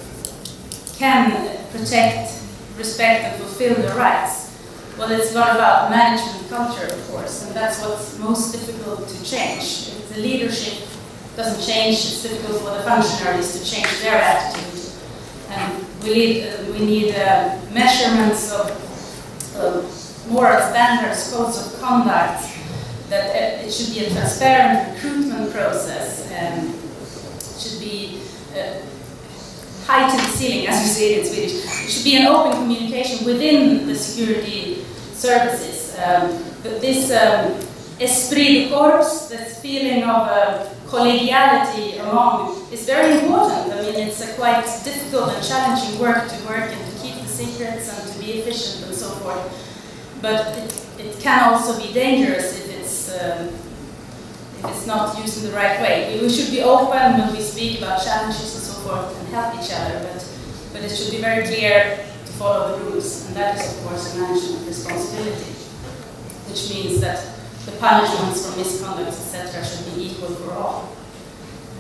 can protect, respect, and fulfill their rights? Well, it's a lot about management culture, of course, and that's what's most difficult to change. If the leadership doesn't change, it's difficult for the functionaries to change their attitude. And we need measurements of moral standards, codes of conduct, that it should be a transparent recruitment process, and it should be high to the ceiling, as we say it in Swedish. It should be an open communication within the security services. This esprit de corps, this feeling of collegiality among, is very important. I mean, it's a quite difficult and challenging work and to keep the secrets and to be efficient and so forth. But it can also be dangerous if it's not used in the right way. We should be open when we speak about challenges and so forth and help each other, but it should be very clear to follow the rules, and that is of course a management responsibility, which means that the punishments for misconduct, etc., should be equal for all.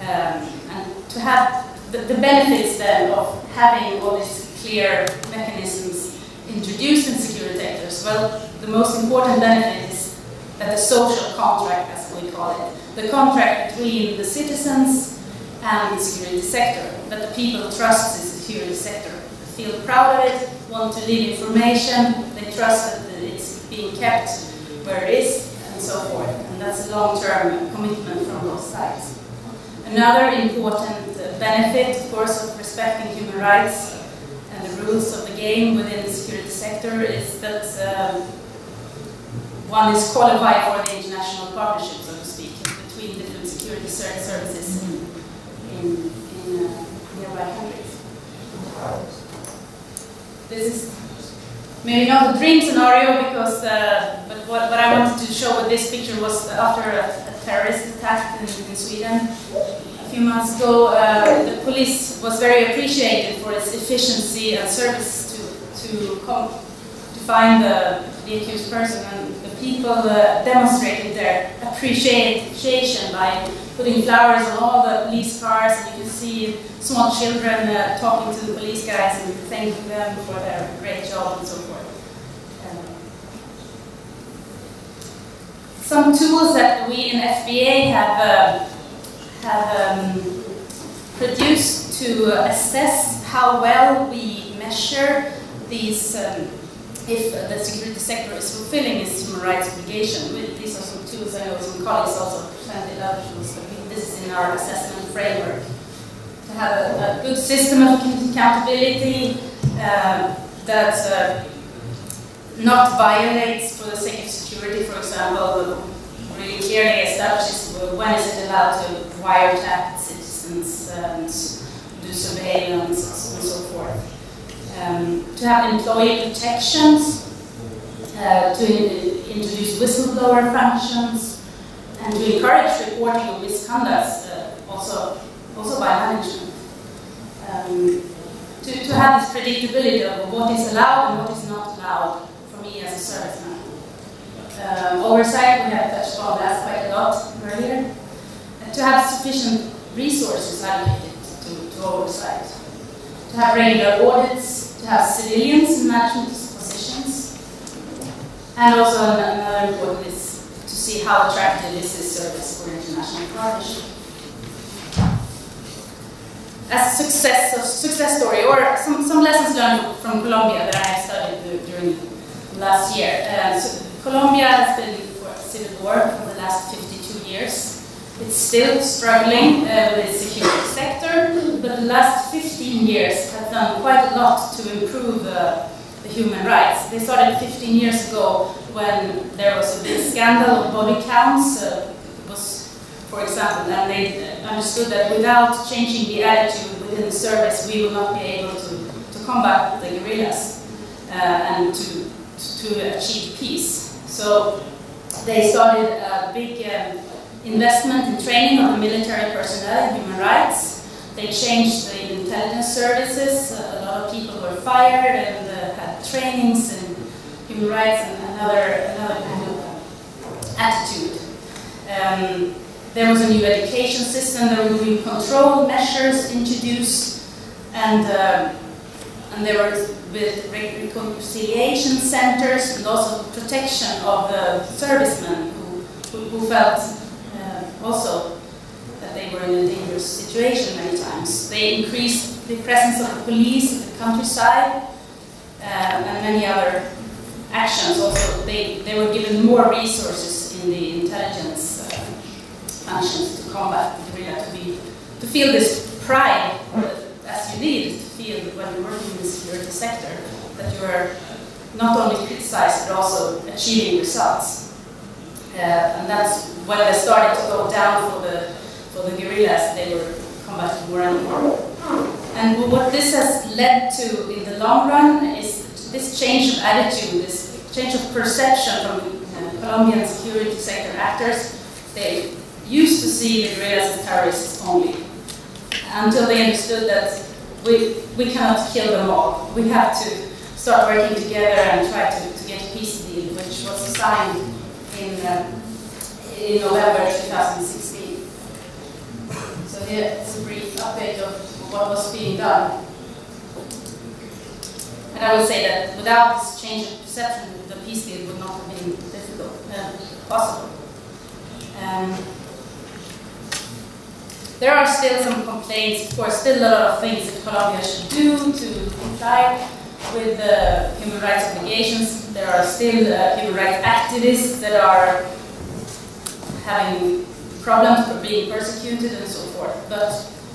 And to have the benefits then of having all these clear mechanisms introduced in security sectors? Well, the most important benefit is that the social contract, as we call it, the contract between the citizens and the security sector, that the people trust the security sector, feel proud of it, want to leave information, they trust that it's being kept where it is, and so forth. And that's a long-term commitment from both sides. Another important benefit, of course, of respecting human rights and the rules of the game within the security sector is that one is qualified for the international partnership, so to speak, between different security services in nearby countries. This is maybe not a dream scenario, because but what I wanted to show with this picture was after a terrorist attack in Sweden a few months ago. The police was very appreciated for its efficiency and service to find the accused person, and the people demonstrated their appreciation by putting flowers on all the police cars, and you can see small children talking to the police guys and thanking them for their great job and so forth. Some tools that we in FBA have produced to assess how well we measure these, if the security sector is fulfilling its human rights obligation. These are some tools. I know some colleagues also presented other tools, but this is in our assessment framework. To have a good system of accountability that not violates for the sake of security, for example, really clearly establishes when is it allowed to wiretap citizens and do surveillance and so forth. To have employee protections, to introduce whistleblower functions, and to encourage reporting of misconduct, also by management. To have this predictability of what is allowed and what is not allowed for me as a serviceman. Oversight, we have touched on that quite a lot earlier. To have sufficient resources allocated to oversight. To have regular audits, to have civilians in management positions. And also another important is to see how attractive is this service for international partnership. As a success story, or some lessons learned from Colombia that I have studied during last year. So Colombia has been for civil war for the last 52 years. It's still struggling with its security sector, but the last 15 years have done quite a lot to improve the human rights. They started 15 years ago when there was a big scandal of body counts. For example, and they understood that without changing the attitude within the service, we will not be able to combat the guerrillas and to achieve peace. So they started a big investment in training of the military personnel in human rights. They changed the intelligence services. A lot of people were fired and had trainings in human rights and another kind of attitude. There was a new education system. There were new control measures introduced, and there were reconciliation centers and also protection of the servicemen who felt also that they were in a dangerous situation many times. They increased the presence of the police in the countryside and many other actions. Also, they were given more resources in the intelligence functions to combat the guerrilla, to feel this pride as you need to feel when you're working in the security sector, that you are not only criticized but also achieving results. And that's when they started to go down for the guerrillas. They were combating more and more. And what this has led to in the long run is this change of attitude, this change of perception from Colombian security sector actors. They used to see the guerrillas as terrorists only, until they understood that we cannot kill them all. We have to start working together and try to get a peace deal, which was signed in November 2016. So here it's a brief update of what was being done. And And I would say that without this change of perception, the peace deal would not have been possible. There are still some complaints, of course, still a lot of things that Colombia should do to comply with the human rights obligations. There are still human rights activists that are having problems for being persecuted and so forth. But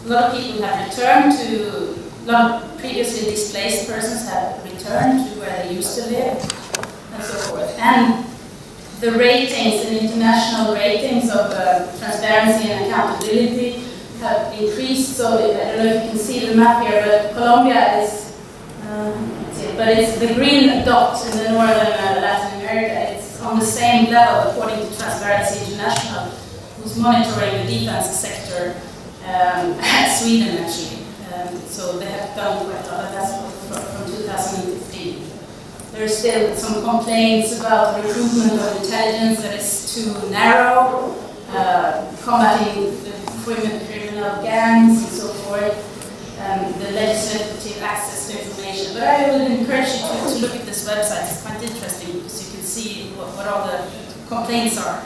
a lot of people have returned to, a lot of previously displaced persons have returned to where they used to live and so forth. And the ratings and international ratings of transparency and accountability have increased. So I don't know if you can see the map here, but Colombia is, but it's the green dot in the northern Latin America. It's on the same level according to Transparency International, who's monitoring the defense sector at Sweden actually. So they have done quite a lot. That's from 2015. There are still some complaints about recruitment of intelligence that is too narrow, combating the criminal gangs and so forth, the legislative access to information. But I would encourage you to look at this website. It's quite interesting because you can see what all the complaints are.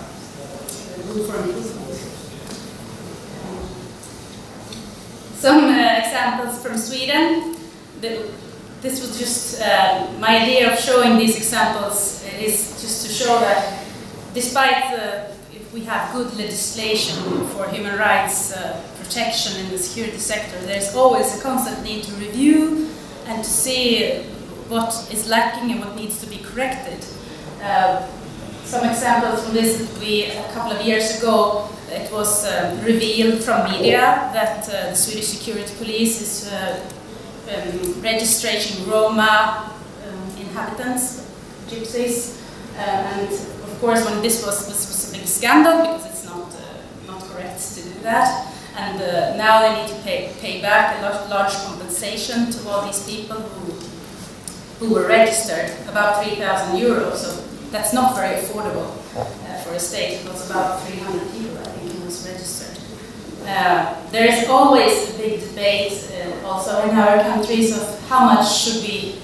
Room for improvement. Some examples from Sweden. This was just my idea of showing these examples is just to show that despite if we have good legislation for human rights protection in the security sector, there's always a constant need to review and to see what is lacking and what needs to be corrected. Some examples from this, a couple of years ago, it was revealed from media that the Swedish security police is registering Roma inhabitants, gypsies, and of course when this was a big scandal because it's not correct to do that, and now they need to pay back a large compensation to all these people who were registered, about 3,000 euros. So that's not very affordable for a state. It was about 300 people, I think, who was registered. There is always a big debate also in our countries of how much should we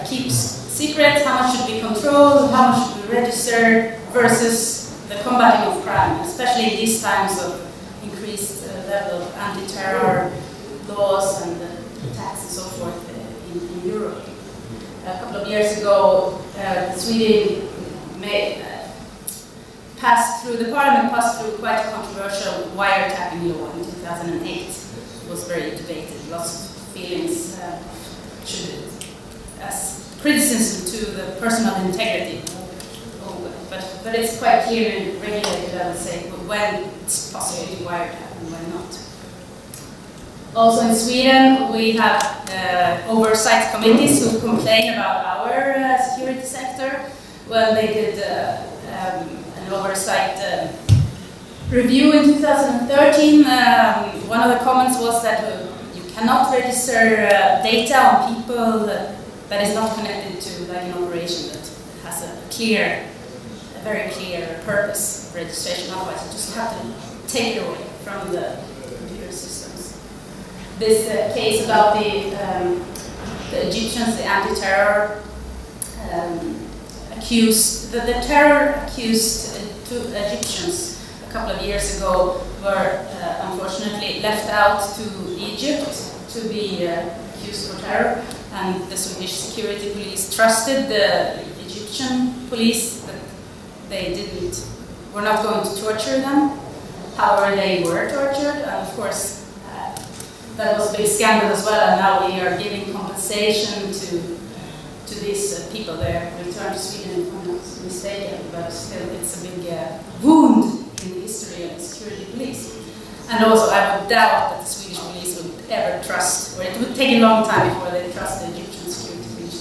keep secret, how much should be controlled, how much should be registered versus the combating of crime, especially in these times of increased level of anti-terror laws and attacks and so forth in Europe. A couple of years ago, Sweden the parliament passed through quite a controversial wiretapping law in 2008. It was very debated, lots of feelings, as criticism to the personal integrity. But it's quite clearly regulated, I would say, when it's possible to wiretap and when not. Also in Sweden, we have oversight committees who complain about our security sector. Well, they did an oversight review in 2013. One of the comments was that you cannot register data on people that is not connected to like an operation that has a very clear purpose of registration. Otherwise, you just have to take it away from the computer systems. This case about the Egyptians, the anti-terror the terror accused two Egyptians a couple of years ago were unfortunately left out to Egypt to be accused for terror, and the Swedish security police trusted the Egyptian police that they were not going to torture them. However, they were tortured, and of course that was a big scandal as well, and now we are giving compensation to these people. They returned to Sweden if I'm not mistaken, but still it's a big wound in the history of the security police. And also I would doubt that the Swedish police would ever trust, or it would take a long time before they trust the Egyptian security police.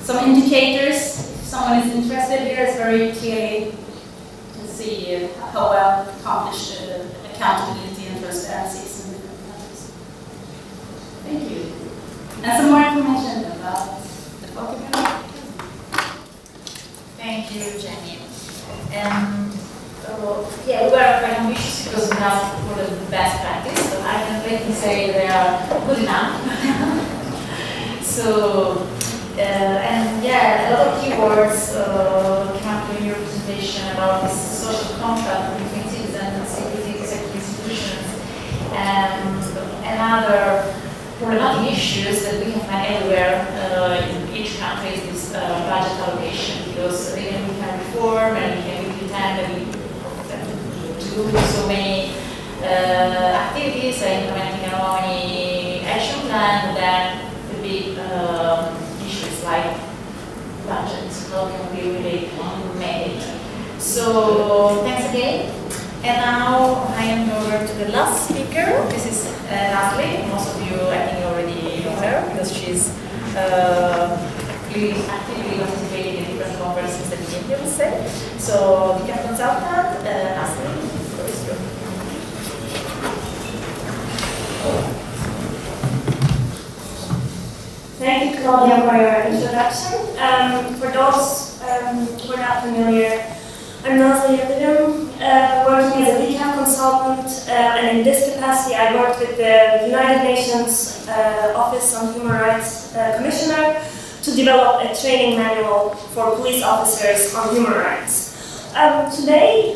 Some indicators, if someone is interested here, is very clearly to see how well accomplished accountability and transparency is in different countries. Thank you. And some more information about the vocabulary. Thank you, Jenny. We were quite ambitious because we now follow the best practice, so I can let me say they are good enough. So, and yeah, a lot of keywords came up in your presentation about this social contract between citizens and security institutions, and other problematic issues that we can find everywhere in each country is this budget allocation, because even we can reform and we can pretend that we do so many activities like implementing a long action plan, but then the big issues like budgets, how can we really manage. So thanks again. And now I am over to the last speaker. This is Natalie. Most of you I think already know her because she's really actively participating in different conferences that we can say. So the consultant, Natalie, the floor is yours. Thank you, Claudia, for your introduction. For those who are not familiar, I'm Nazlı Yıldırım, working as a VCAP consultant, and in this capacity I worked with the United Nations Office on Human Rights Commissioner to develop a training manual for police officers on human rights. Today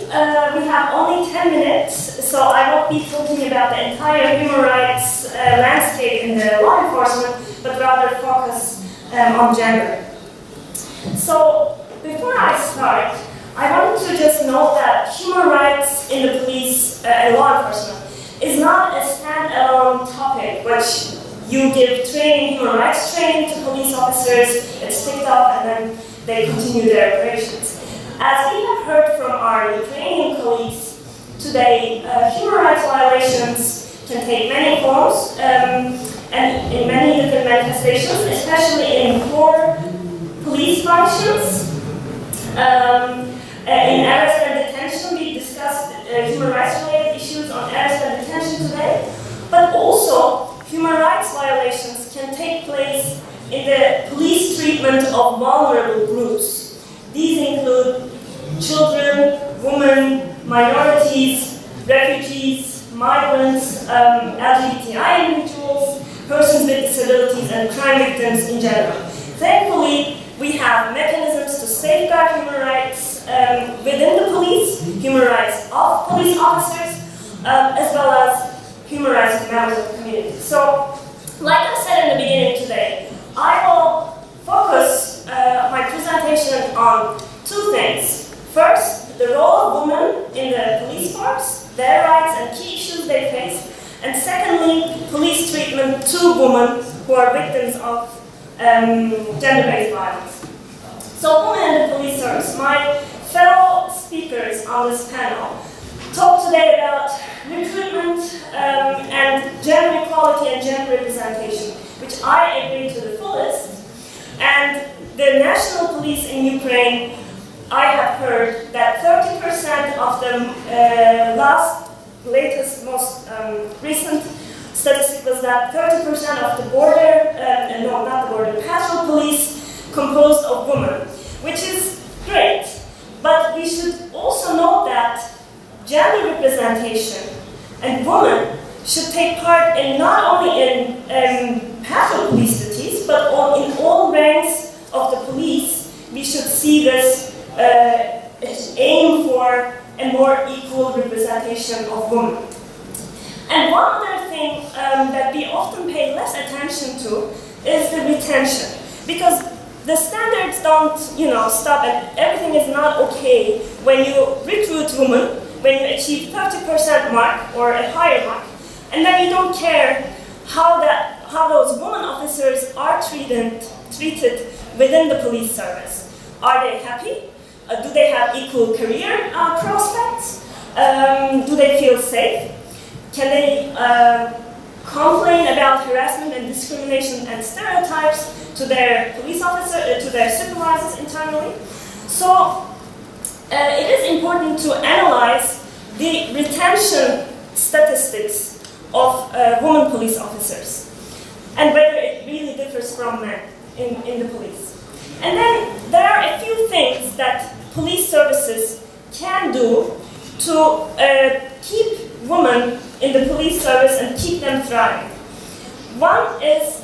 we have only 10 minutes, so I won't be talking about the entire human rights landscape in the law enforcement, but rather focus on gender. So before I start, I wanted to just note that human rights in the police and law enforcement is not a standalone topic which you give training, human rights training to police officers, it's ticked off and then they continue their operations. As we have heard from our Ukrainian colleagues today, human rights violations can take many forms and in many different manifestations, especially in core police functions. In arrest and detention, we discussed human rights related issues on arrest and detention today, but also human rights violations can take place in the police treatment of vulnerable groups. These include children, women, minorities, refugees, migrants, LGBTI individuals, persons with disabilities, and crime victims in general. Thankfully, we have mechanisms to safeguard human rights within the police, human rights of police officers, as well as human rights of members of the community. So, like I said in the beginning today, I will focus my presentation on two things. First, the role of women in the police force, their rights and key issues they face, and secondly, police treatment to women who are victims of gender-based violence. So, women in the police service, my fellow speakers on this panel talk today about recruitment and gender equality and gender representation, which I agree to the fullest. And the national police in Ukraine, I have heard that 30% of the most recent statistic was that 30% of the patrol police composed of women, which is great. But we should also note that gender representation and women should take part in not only in patrol police duties, but in all ranks of the police. We should see this aim for a more equal representation of women. And one other thing that we often pay less attention to is the retention, because the standards don't, stop and everything is not okay when you recruit women, when you achieve 30% mark or a higher mark, and then you don't care how those women officers are treated within the police service. Are they happy? Do they have equal career prospects? Do they feel safe? Can they complain about harassment and discrimination and stereotypes to their police officer, to their supervisors internally? So it is important to analyze the retention statistics of women police officers and whether it really differs from men in the police. And then there are a few things that police services can do to keep women in the police service and keep them thriving. One is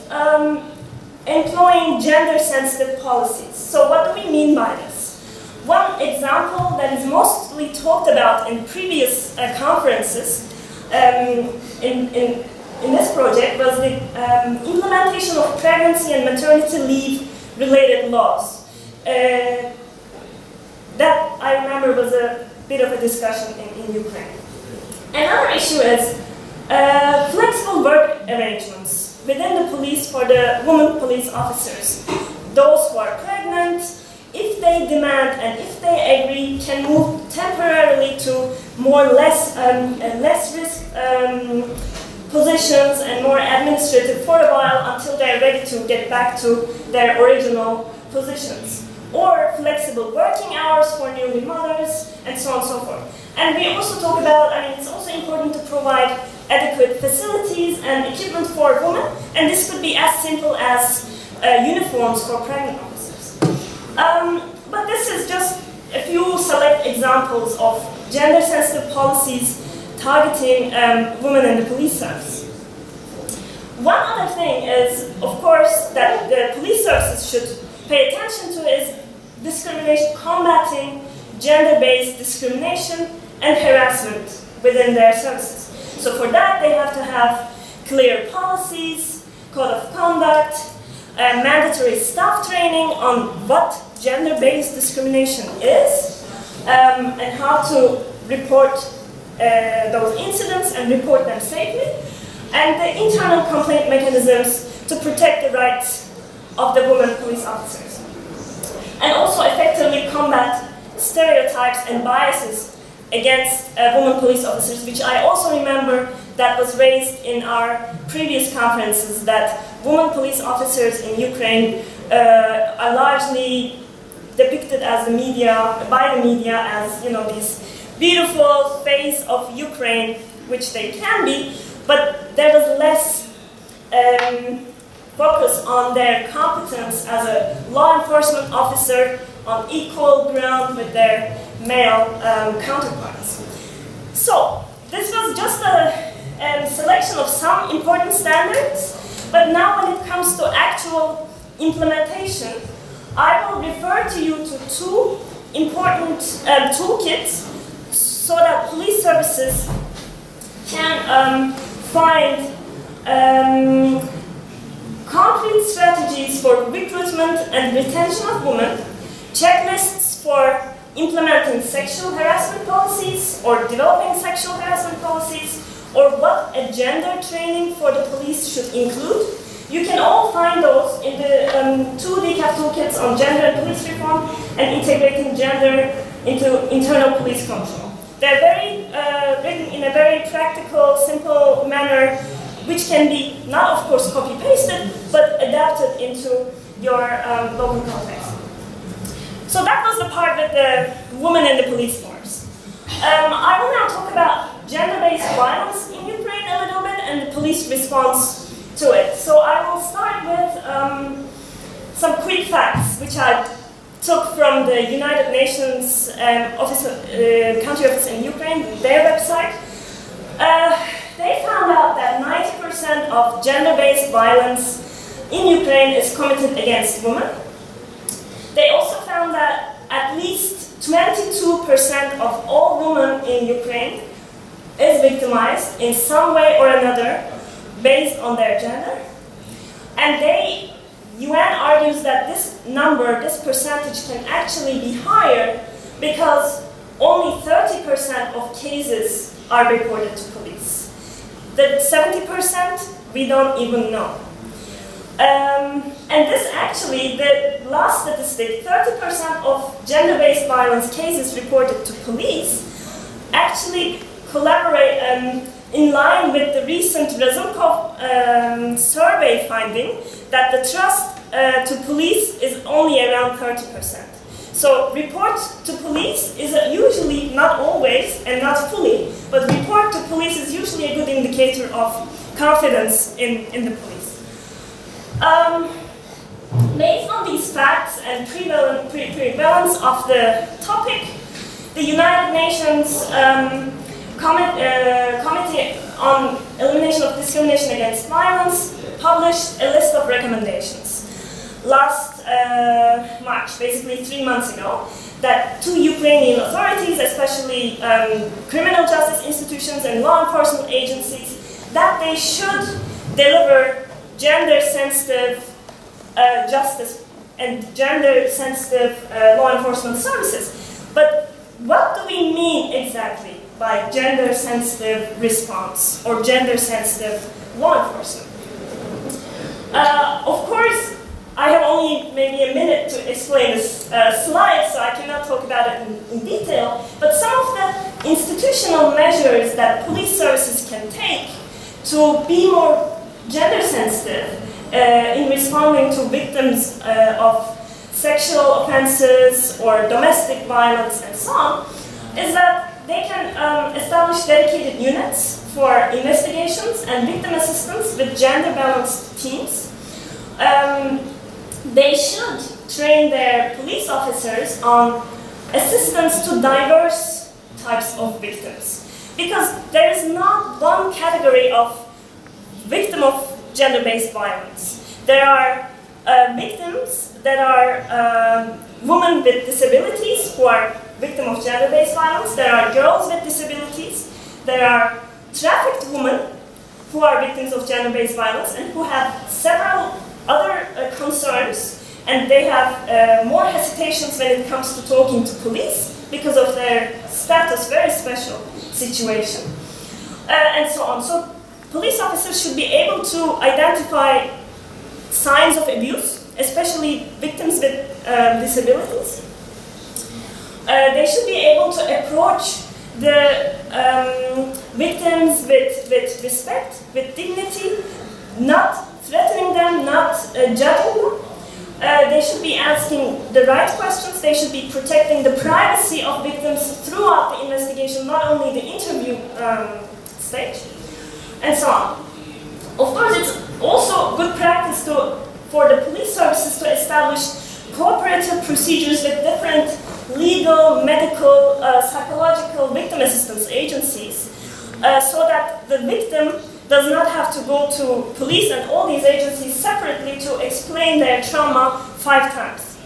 employing gender-sensitive policies. So what do we mean by this? One example that is mostly talked about in previous conferences in this project was the implementation of pregnancy and maternity leave related laws. That, I remember, was a bit of a discussion in Ukraine. Another issue is flexible work arrangements within the police for the women police officers. Those who are pregnant, if they demand and if they agree, can move temporarily to less risk positions and more administrative for a while until they're ready to get back to their original positions. Or flexible working hours for newly mothers, and so on and so forth. And we also talk about, it's also important to provide adequate facilities and equipment for women, and this could be as simple as uniforms for pregnant officers. But this is just a few select examples of gender-sensitive policies targeting women in the police service. One other thing is, of course, that the police services should pay attention to is discrimination, combating gender-based discrimination and harassment within their services. So for that, they have to have clear policies, code of conduct, mandatory staff training on what gender-based discrimination is, and how to report those incidents and report them safely, and the internal complaint mechanisms to protect the rights of the women police officers. And also effectively combat stereotypes and biases against women police officers, which I also remember that was raised in our previous conferences, that women police officers in Ukraine are largely depicted as by the media as, this beautiful face of Ukraine, which they can be, but there was less focus on their competence as a law enforcement officer on equal ground with their male counterparts. So, this was just a selection of some important standards, but now when it comes to actual implementation, I will refer to you to two important toolkits so that police services can find concrete strategies for recruitment and retention of women, checklists for implementing sexual harassment policies or developing sexual harassment policies, or what a gender training for the police should include. You can all find those in the two decaf toolkits on gender and police reform and integrating gender into internal police control. They're written in a very practical, simple manner, which can be not, of course, copy-pasted, but adapted into your local context. So that was the part with the women in the police force. I will now talk about gender-based violence in Ukraine a little bit and the police response to it. So I will start with some quick facts, which I took from the United Nations country office in Ukraine, their website. They found out that 90% of gender-based violence in Ukraine is committed against women. They also found that at least 22% of all women in Ukraine is victimized in some way or another based on their gender. And UN argues that this percentage can actually be higher because only 30% of cases are reported to police. The 70% we don't even know. And this actually, the last statistic, 30% of gender-based violence cases reported to police actually collaborate in line with the recent Razumkov survey finding that the trust to police is only around 30%. So report to police is usually, not always and not fully, but report to police is usually a good indicator of confidence in the police. Based on these facts and prevalence of the topic, the United Nations Committee on Elimination of Discrimination Against Violence published a list of recommendations last March, basically 3 months ago, that to Ukrainian authorities, especially criminal justice institutions and law enforcement agencies, that they should deliver gender-sensitive justice and gender-sensitive law enforcement services. But what do we mean exactly by gender-sensitive response or gender-sensitive law enforcement? Of course, I have only maybe a minute to explain this slide, so I cannot talk about it in detail, but some of the institutional measures that police services can take to be more gender-sensitive in responding to victims of sexual offenses or domestic violence and so on, is that they can establish dedicated units for investigations and victim assistance with gender-balanced teams. They should train their police officers on assistance to diverse types of victims. Because there is not one category of victim of gender-based violence. There are victims that are women with disabilities who are victim of gender-based violence. There are girls with disabilities. There are trafficked women who are victims of gender-based violence and who have several other concerns, and they have more hesitations when it comes to talking to police because of their status, very special situation, and so on. So police officers should be able to identify signs of abuse, especially victims with disabilities. They should be able to approach the victims with respect, with dignity, not threatening them, not judging them. They should be asking the right questions. They should be protecting the privacy of victims throughout the investigation, not only the interview stage, and so on. Of course, it's also good practice for the police services to establish cooperative procedures with different legal, medical, psychological victim assistance agencies, so that the victim does not have to go to police and all these agencies separately to explain their trauma 5 times.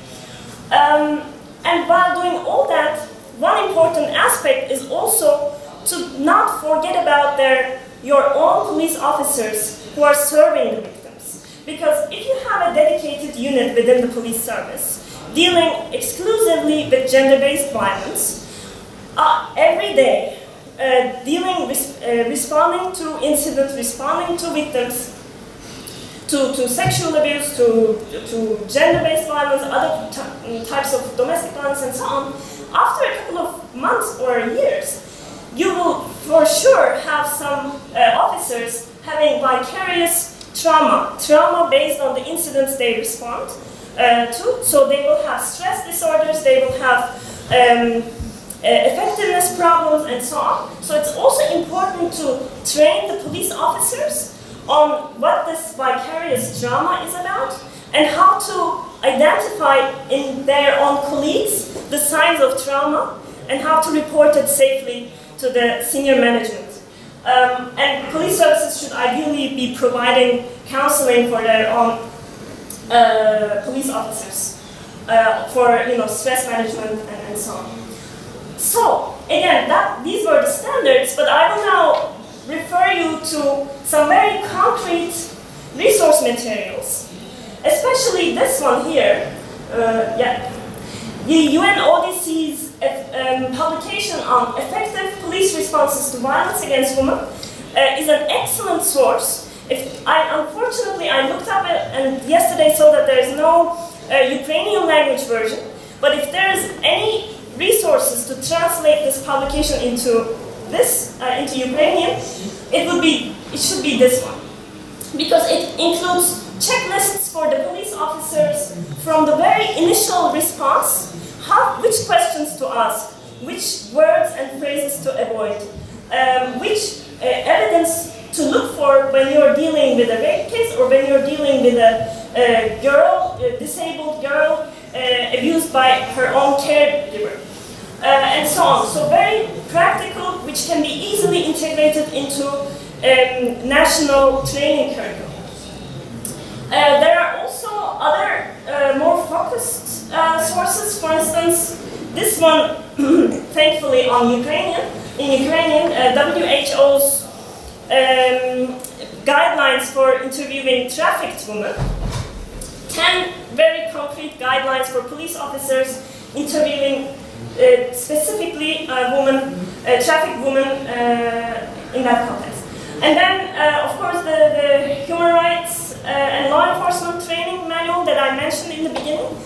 And while doing all that, one important aspect is also to not forget about your own police officers who are serving the victims. Because if you have a dedicated unit within the police service dealing exclusively with gender-based violence, every day, responding to incidents, responding to victims, to sexual abuse, to gender-based violence, other types of domestic violence, and so on, after a couple of months or years, you will for sure have some officers having vicarious trauma based on the incidents they respond to. So they will have stress disorders, they will have effectiveness problems, and so on. So it's also important to train the police officers on what this vicarious trauma is about and how to identify in their own colleagues the signs of trauma and how to report it safely to the senior management. And police services should ideally be providing counseling for their own police officers for stress management and so on. So, again, these were the standards, but I will now refer you to some very concrete resource materials, especially this one here. The UNODC's publication on effective police responses to violence against women is an excellent source. Unfortunately, I looked up it and yesterday saw that there is no Ukrainian language version, but if there is any resources to translate this publication into Ukrainian, it should be this one, because it includes checklists for the police officers from the very initial response, which questions to ask, which words and phrases to avoid, which evidence to look for when you're dealing with a rape case or when you're dealing with a disabled girl abused by her own caregiver, and so on. So very practical, which can be easily integrated into national training curriculum. There are also other more focused sources. For instance, this one, thankfully, on Ukrainian. In Ukrainian, WHO's guidelines for interviewing trafficked women. 10 very concrete guidelines for police officers interviewing specifically trafficked women in that context. And then, of course, the human rights and law enforcement training manual that I mentioned in the beginning.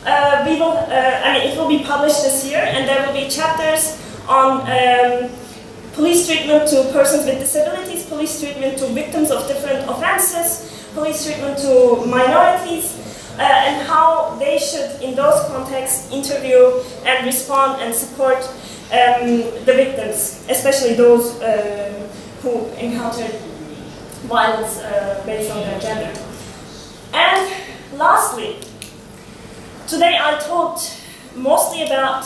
It will be published this year, and there will be chapters on police treatment to persons with disabilities, police treatment to victims of different offenses, police treatment to minorities, and how they should, in those contexts, interview and respond and support the victims, especially those who encountered violence based on their gender. And lastly, today I talked mostly about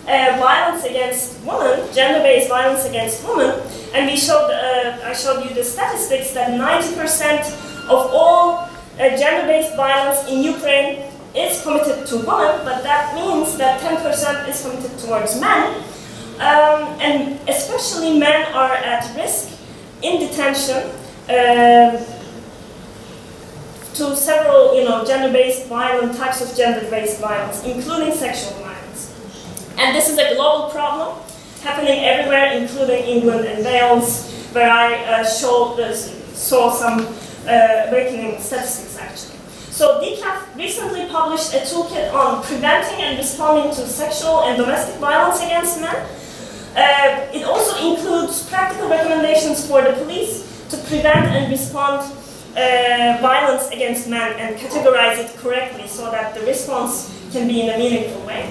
violence against women, gender-based violence against women, and I showed you the statistics that 90% of all gender-based violence in Ukraine is committed to women, but that means that 10% is committed towards men, and especially men are at risk in detention to several, gender-based violence, types of gender-based violence, including sexual violence. And this is a global problem happening everywhere, including England and Wales, where I saw some awakening statistics actually. So DCAF recently published a toolkit on preventing and responding to sexual and domestic violence against men. It also includes practical recommendations for the police to prevent and respond violence against men and categorize it correctly so that the response can be in a meaningful way.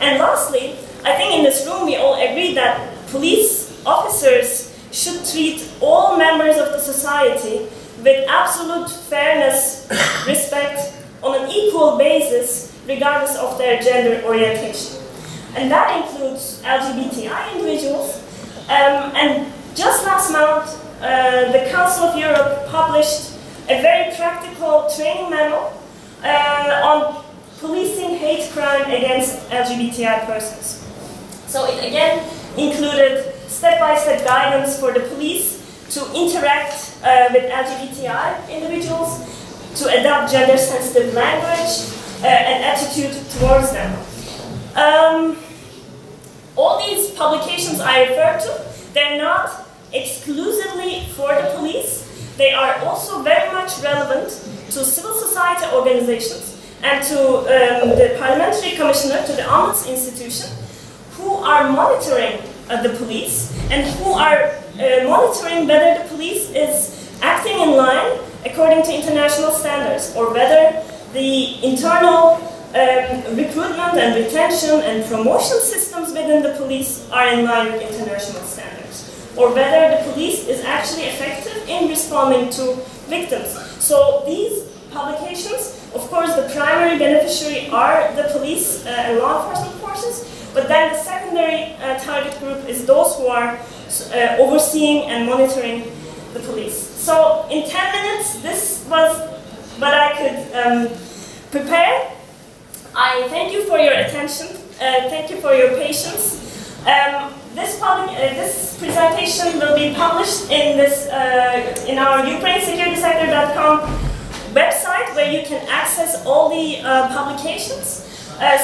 And lastly, I think in this room we all agree that police officers should treat all members of the society with absolute fairness, respect, on an equal basis, regardless of their gender orientation. And that includes LGBTI individuals. And just last month, the Council of Europe published a very practical training manual on policing hate crime against LGBTI persons. So it again included step-by-step guidance for the police to interact with LGBTI individuals, to adopt gender-sensitive language and attitude towards them. All these publications I refer to, they're not exclusively for the police. They are also very much relevant to civil society organizations and to the parliamentary commissioner, to the Ombuds institution, who are monitoring the police and who are monitoring whether the police is acting in line according to international standards, or whether the internal recruitment and retention and promotion systems within the police are in line with international standards, or whether the police is actually effective in responding to victims. So these publications, of course, the primary beneficiary are the police and law enforcement forces, but then the secondary target group is those who are overseeing and monitoring the police. So in 10 minutes, this was what I could prepare. I thank you for your attention. Thank you for your patience. This presentation will be published in in our ukrainesecurity-sector.com website, where you can access all the publications,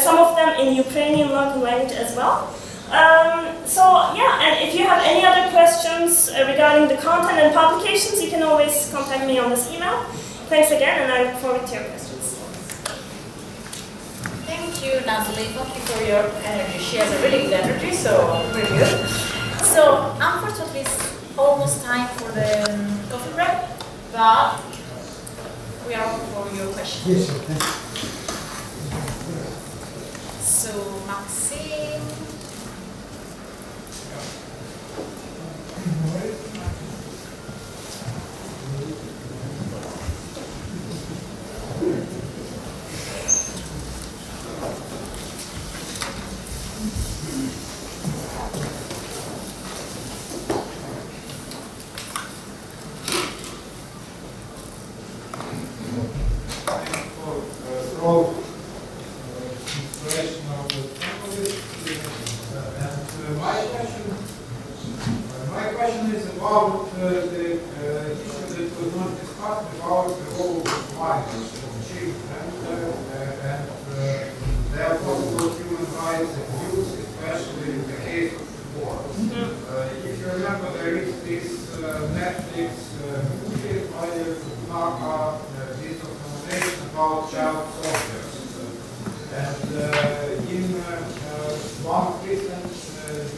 some of them in Ukrainian local language as well. And if you have any other questions regarding the content and publications, you can always contact me on this email. Thanks again, and I look forward to your questions. Thank you, Natalie. Thank you for your energy. She has a really good energy, so pretty good. So, unfortunately, it's almost time for the coffee break, but we are open for your questions. Yes, thank you. So, Maxime. will not discuss about the role of minors of children and their possible human rights abuse, especially in the case of war. If you remember, there is this Netflix movie, this documentation about child soldiers. And in one recent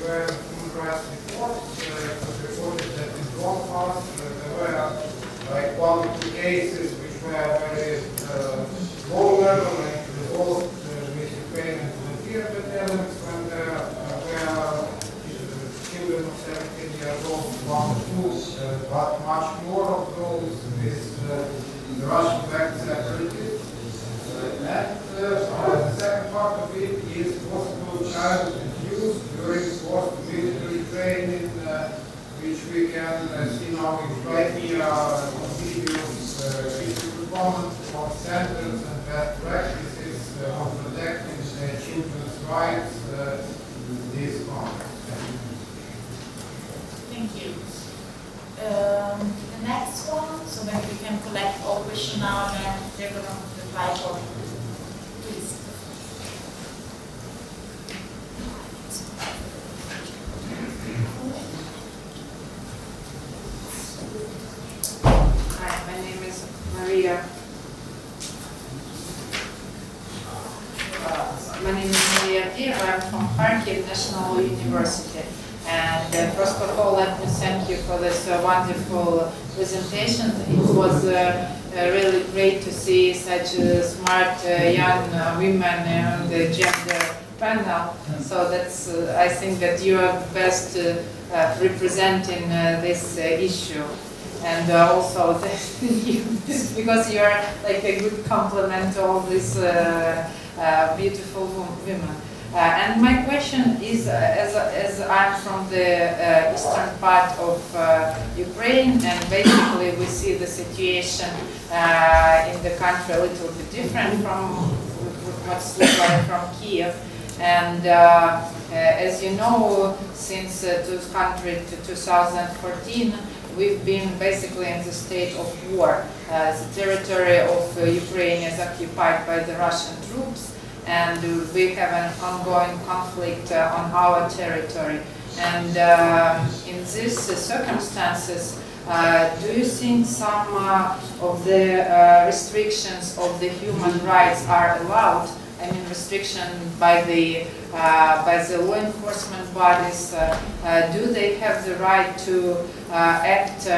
UN human rights report, it was reported that in Donbass there were like 1 or 2 cases which were very low level and resolved with Ukrainian volunteer battalions when there were children of 17 years old, 1 or 2, but much more of those with the Russian-backed separatists. And the second part of it is possible child abuse during post-military training, which we can see now in right here on videos, performance of standards and best practices of protecting children's rights in this context. Thank you. The next one, so maybe we can collect all questions now and then they're going to reply for. Please. Hi, my name is Maria. Dier. I'm from Kharkiv National University. And first of all, let me thank you for this wonderful presentation. It was really great to see such smart young women in the gender panel. So that's, I think that you are best representing this issue. And also, because you are like a good complement to all these beautiful women. And my question is, as I'm from the eastern part of Ukraine, and basically we see the situation in the country a little bit different from what's like from Kiev. And as you know, since 2014, we've been basically in the state of war. The territory of Ukraine is occupied by the Russian troops, and we have an ongoing conflict on our territory. And in these circumstances, do you think some of the restrictions of the human rights are allowed? I mean, restriction by the law enforcement bodies. Do they have the right to act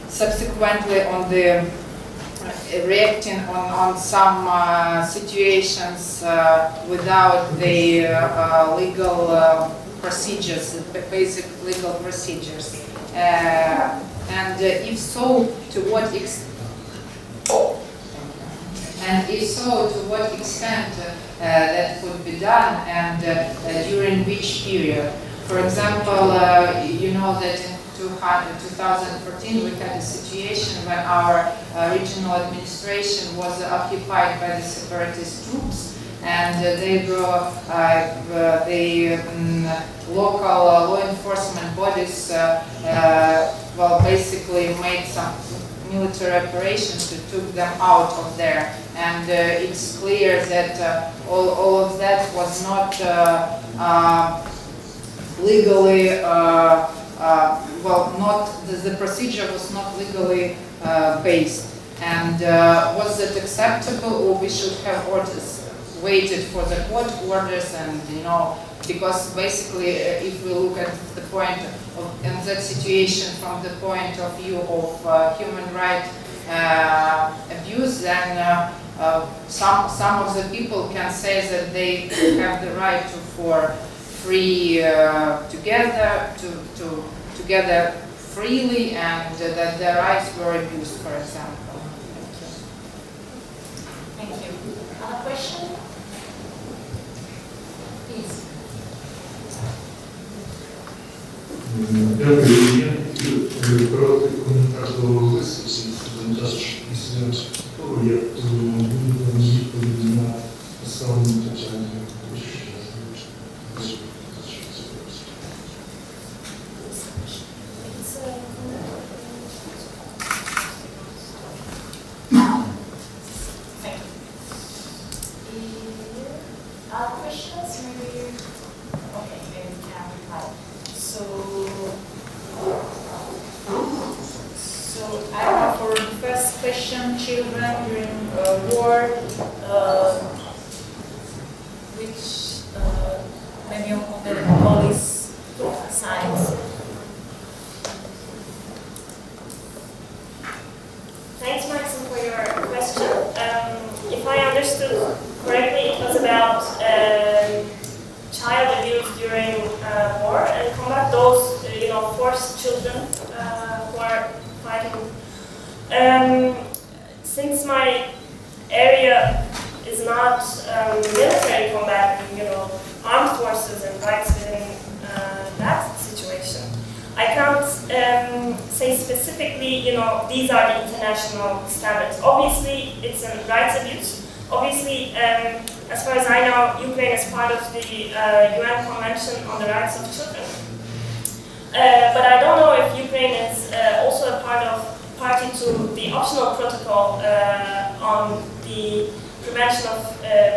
subsequently on the reacting on some situations without the legal procedures, the basic legal procedures? And if so, to what extent? And if so, to what extent that could be done, and during which period? For example, you know that in 2014 we had a situation when our regional administration was occupied by the separatist troops, and the local law enforcement bodies well, basically made some military operations to took them out of there. And it's clear that all of that was not legally, the procedure was not legally based. And was it acceptable, or we should have waited for the court orders? And because basically, if we look at the point of in that situation from the point of view of human rights abuse, then some of the people can say that they have the right for free together freely, and that their rights were abused, for example. Thank you. Other question? Please. Дякую. Я хотів коротко коментар до виступу, коментар після того, як буду відповіді на поставлені питання. I don't know, for the first question, children during war, which maybe on the police side. Thanks, Maxim, for your question. If I understood correctly, it was about child abuse during war and combat, those forced children who are fighting. Since my area is not military combat, armed forces and rights within that situation, I can't say specifically, these are the international standards. Obviously, it's a rights abuse. Obviously, as far as I know, Ukraine is part of the UN Convention on the Rights of Children. But I don't know if Ukraine is also a party to the optional protocol on the prevention of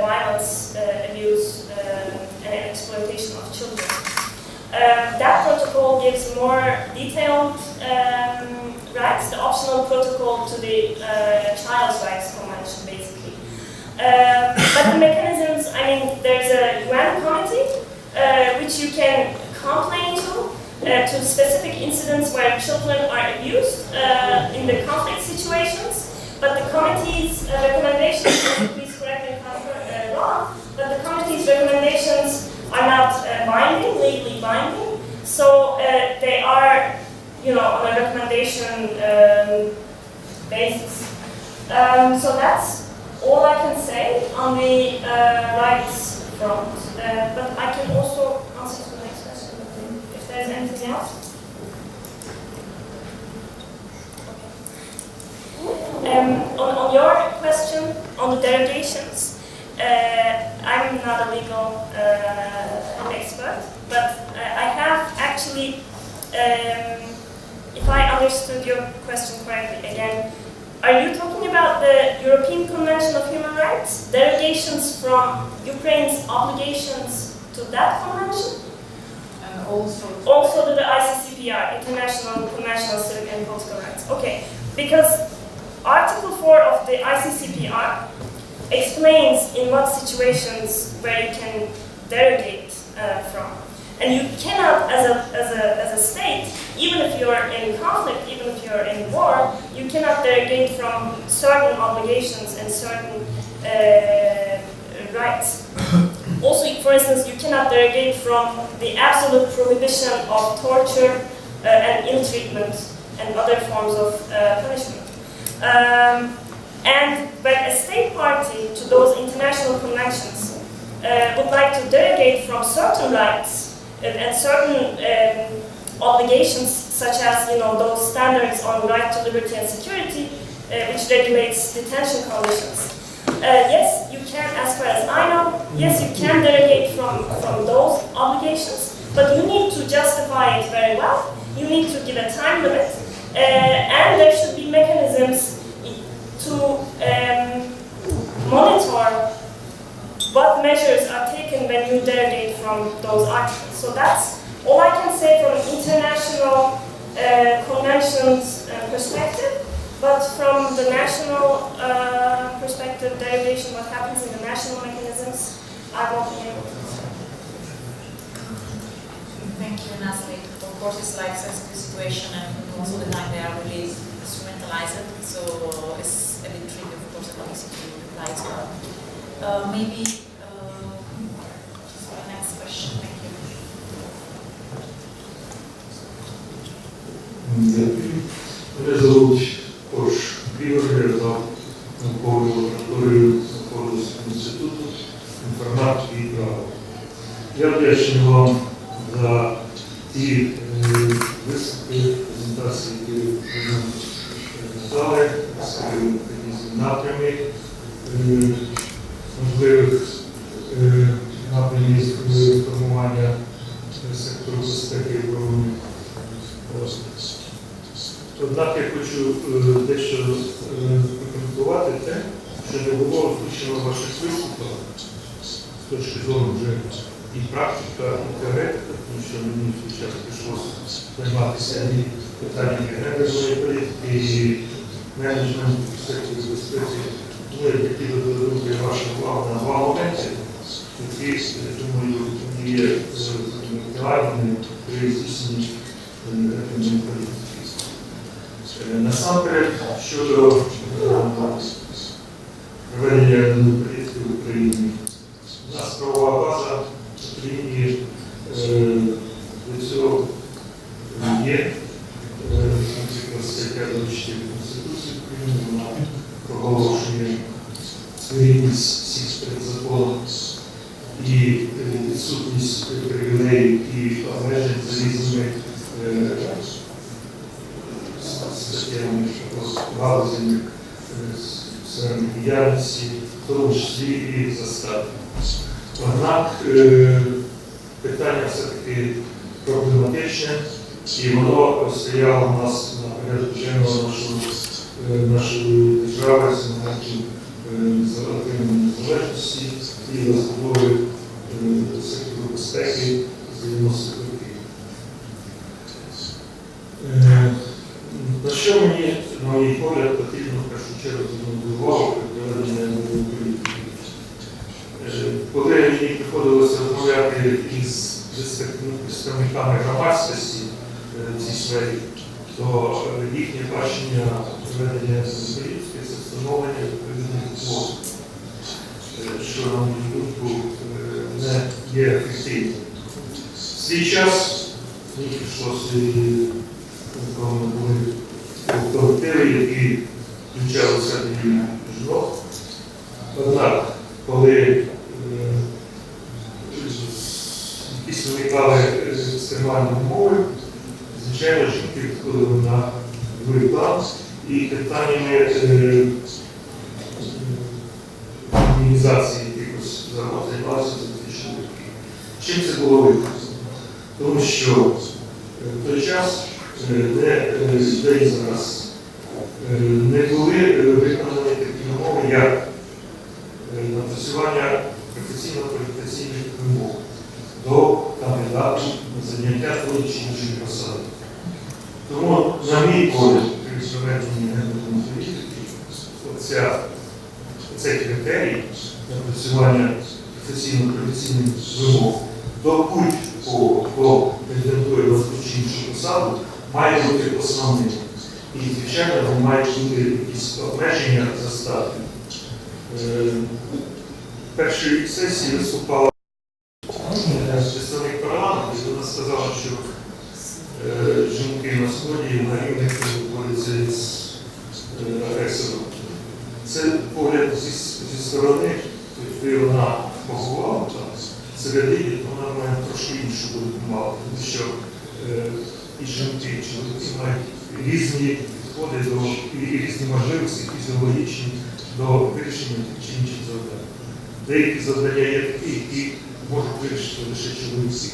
violence, abuse, and exploitation of children. That protocol gives more detailed rights, the optional protocol to the Child's Rights Convention, basically. But the mechanisms, there's a UN committee which you can complain to specific incidents where children are abused in the conflict situations. But the committee's recommendations, please correct me if I'm wrong, but the committee's recommendations are not binding, legally binding. So they are, on a recommendation basis. So that's all I can say on the rights front. But I can also answer to the next question if there's anything else. On your question on the derogations, I'm not a legal expert, but I have actually, if I understood your question correctly, again, are you talking about the European Convention of Human Rights, derogations from Ukraine's obligations to that convention? And also to the ICCPR, International Convention on Civic and Political Rights. Okay, because Article 4 of the ICCPR explains in what situations where you can derogate from. And you cannot, as a state, even if you're in conflict, even if you're in war, you cannot derogate from certain obligations and certain rights. Also, for instance, you cannot derogate from the absolute prohibition of torture and ill treatment and other forms of punishment. But a state party to those international conventions would like to derogate from certain rights and certain obligations, such as those standards on right to liberty and security, which regulates detention conditions. Yes, you can, as far as I know, yes, you can derogate from those obligations, but you need to justify it very well. You need to give a time limit, and there should be mechanisms to monitor what measures are taken when you derogate from those articles. So that's all I can say from an international conventions perspective, but from the national perspective, derogation, what happens in the national mechanisms, I won't be able to say. thank you, Nasli. Of course, it's like sensitive situation, and most of the time they are really instrumentalized, so it's a bit tricky, of course, at least to reply to that. Maybe just for the next question. Thank you. Дякую. Мене звуть також Прав, науковою лабораторією знаходжусь інституту інформатики і права. Я вдячний вам за ті виступи, презентації, які ви надали, механізм напрямів, можливих напрямів формування сектору безпеки і оборони. Однак я хочу дещо прокоментувати те, що не було включено в ваших виступах з точки зору вже і практика, і теоретика, тому що мені в свій час прийшлося займатися і питаннями гендерної політики, і менеджменту секторі безпеки, ми хотіли би звернути вашу увагу на два моменти, які, думаю, є актуальними при здійсненні реформної політики. Насамперед, щодо проведення політики в Україні. У нас правова база в Україні до цього є. Наприклад, стаття 24 Конституції України, вона проголошує рівність всіх перед законом і відсутність привілеїв і обмежень за різними статтями галузями сфери діяльності, в тому числі і застави. Однак питання все-таки проблематичне, і воно стояло у нас на порядку денного нашої держави з моменту отримання незалежності і розбудови сектору безпеки з 90-х років. На що мені, на мій погляд, потрібно в першу чергу звернути увагу при проведенні нової політики? Коли мені приходилося розмовляти із представниками громадськості в цій сфері, то їхнє бачення проведення політики – це встановлення відповідних квот, що, на мою думку, не є ефективним. В свій час мені прийшлося були колективи, які включали в себе жінок. Однак, коли якісь виникали екстремальні умови, звичайно, жінки відходили на другий план і питаннями мінімізації якихось загроз займалися за роки. Чим це було викликано? Тому що в той час, де і зараз, не були виконані такі умови, як напрацювання професійно-кваліфікаційних вимог до кандидатів на заняття тої чи іншої посади. Тому, на мій погляд, при проведенні гендерної політики, цей критерій напрацювання професійно-кваліфікаційних вимог до будь-кого, хто претендує на ту чи іншу посаду, має бути основним. І, звичайно, не мають бути якісь обмеження за статусом. В першій сесії виступала представник парламенту, і вона сказала, що жінки на Сході на рівних борються з агресором. Це погляд зі сторони, коли вона поховала там середині, то вона має трошки іншу допомагу, тому що і жінки, і чоловіки мають різні підходи і різні можливості фізіологічні до вирішення тих чи інших завдань. Деякі завдання є такі, які можуть вирішити лише чоловіки,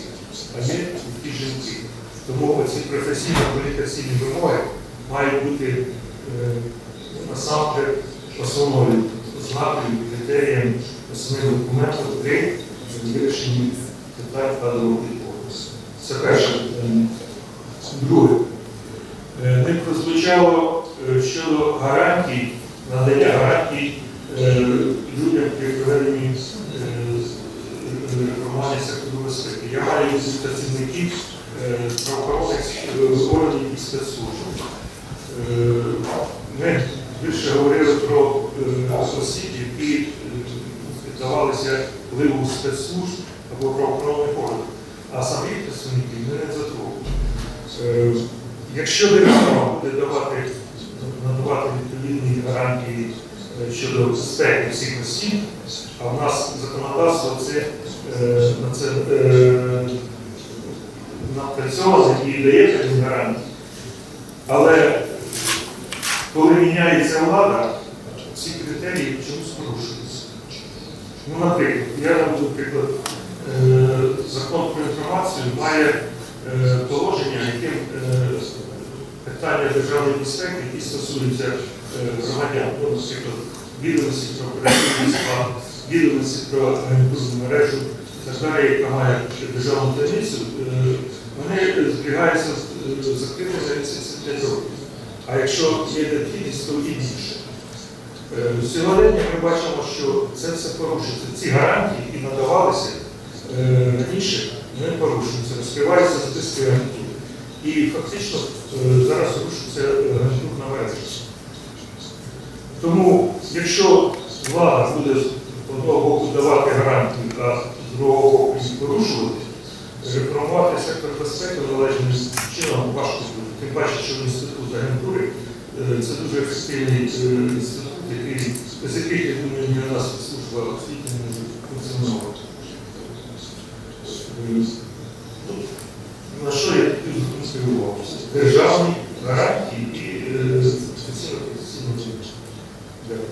а є такі жінки. Тому ці професійно-кваліфікаційні вимоги мають бути насамперед основною ознакою, критерієм, основним документом при вирішенні питань кадрового підходу. Це перше питання. Друге. Не прозвучало щодо гарантій, надання гарантій людям при проведенні реформування сектору безпеки. Я маю працівників правоохоронних органів і спецслужб. Ми більше говорили про осіб, які піддавалися впливу спецслужб або правоохоронних органів, а самі представники ми не затрогали. Якщо держава буде надавати відповідні гарантії щодо безпеки всіх осіб, а в нас законодавство на це напрацьоване і дає такі гарантії. Але коли міняється влада, ці критерії чомусь порушуються. Ну, наприклад, я наведу приклад, закон про інформацію має положення, яким питання державної безпеки, які стосуються громадян, наприклад, відомості про оперативний склад, відомості про агентурну мережу, так далі, яка має державну таємницю, вони зберігаються закритими на 75 років. а якщо є необхідність, то і більше. Сьогодні ми бачимо, що це все порушується. Ці гарантії, які надавалися раніше, не порушуються, розкриваються списки агентур. І фактично зараз рушиться агентурна мережа. Тому, якщо влада буде з одного боку давати гарантії, а з другого боку їх порушувати, реформувати сектор безпеки належним чином важко буде. Тим паче, що інститут агентури це дуже ефективний інститут, без яких, я думаю, ні у нас служба освіти не може функціонувати. На що я хотів звернути увагу? Державні гарантії і спеціально-професійну освіту. Дякую.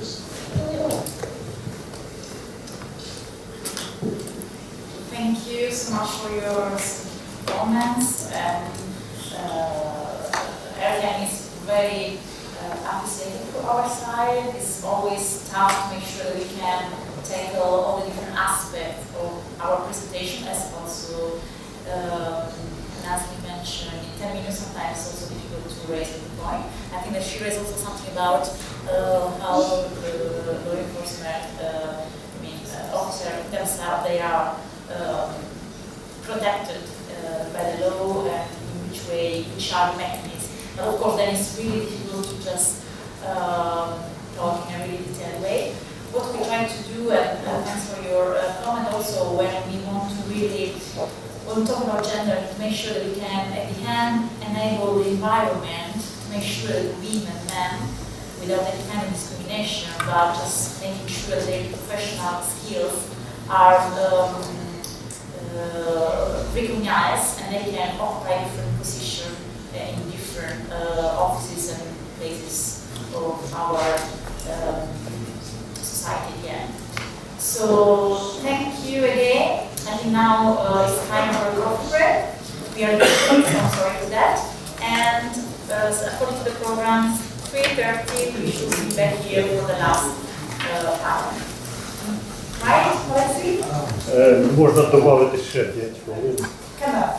Thank you so much for your comments. Everything is very appreciated for our side. It's always tough to make sure that we can tackle all the different aspects of our presentation, as also, as we mentioned, in 10 minutes sometimes it's also difficult to raise the point. I think that she raised also something about how law enforcement officers themselves, they are protected by the law and in which way, which are mechanisms. But of course, then it's really difficult to just talk in a really detailed way. What we try to do, and thanks for your comment also, when we want to really, when we talk about gender, to make sure that we can, at the end, enable the environment to make sure that women and men, without any kind of discrimination, but just making sure that their professional skills are recognized and they can occupy different positions in different offices and places of our society again. So thank you again. I think now it's time for a coffee break. We are late, so I'm sorry for that. And according to the program, 3:30 we should be back here for the last hour. Right, Alexei? Можна додати ще 5 хвилин. Come on.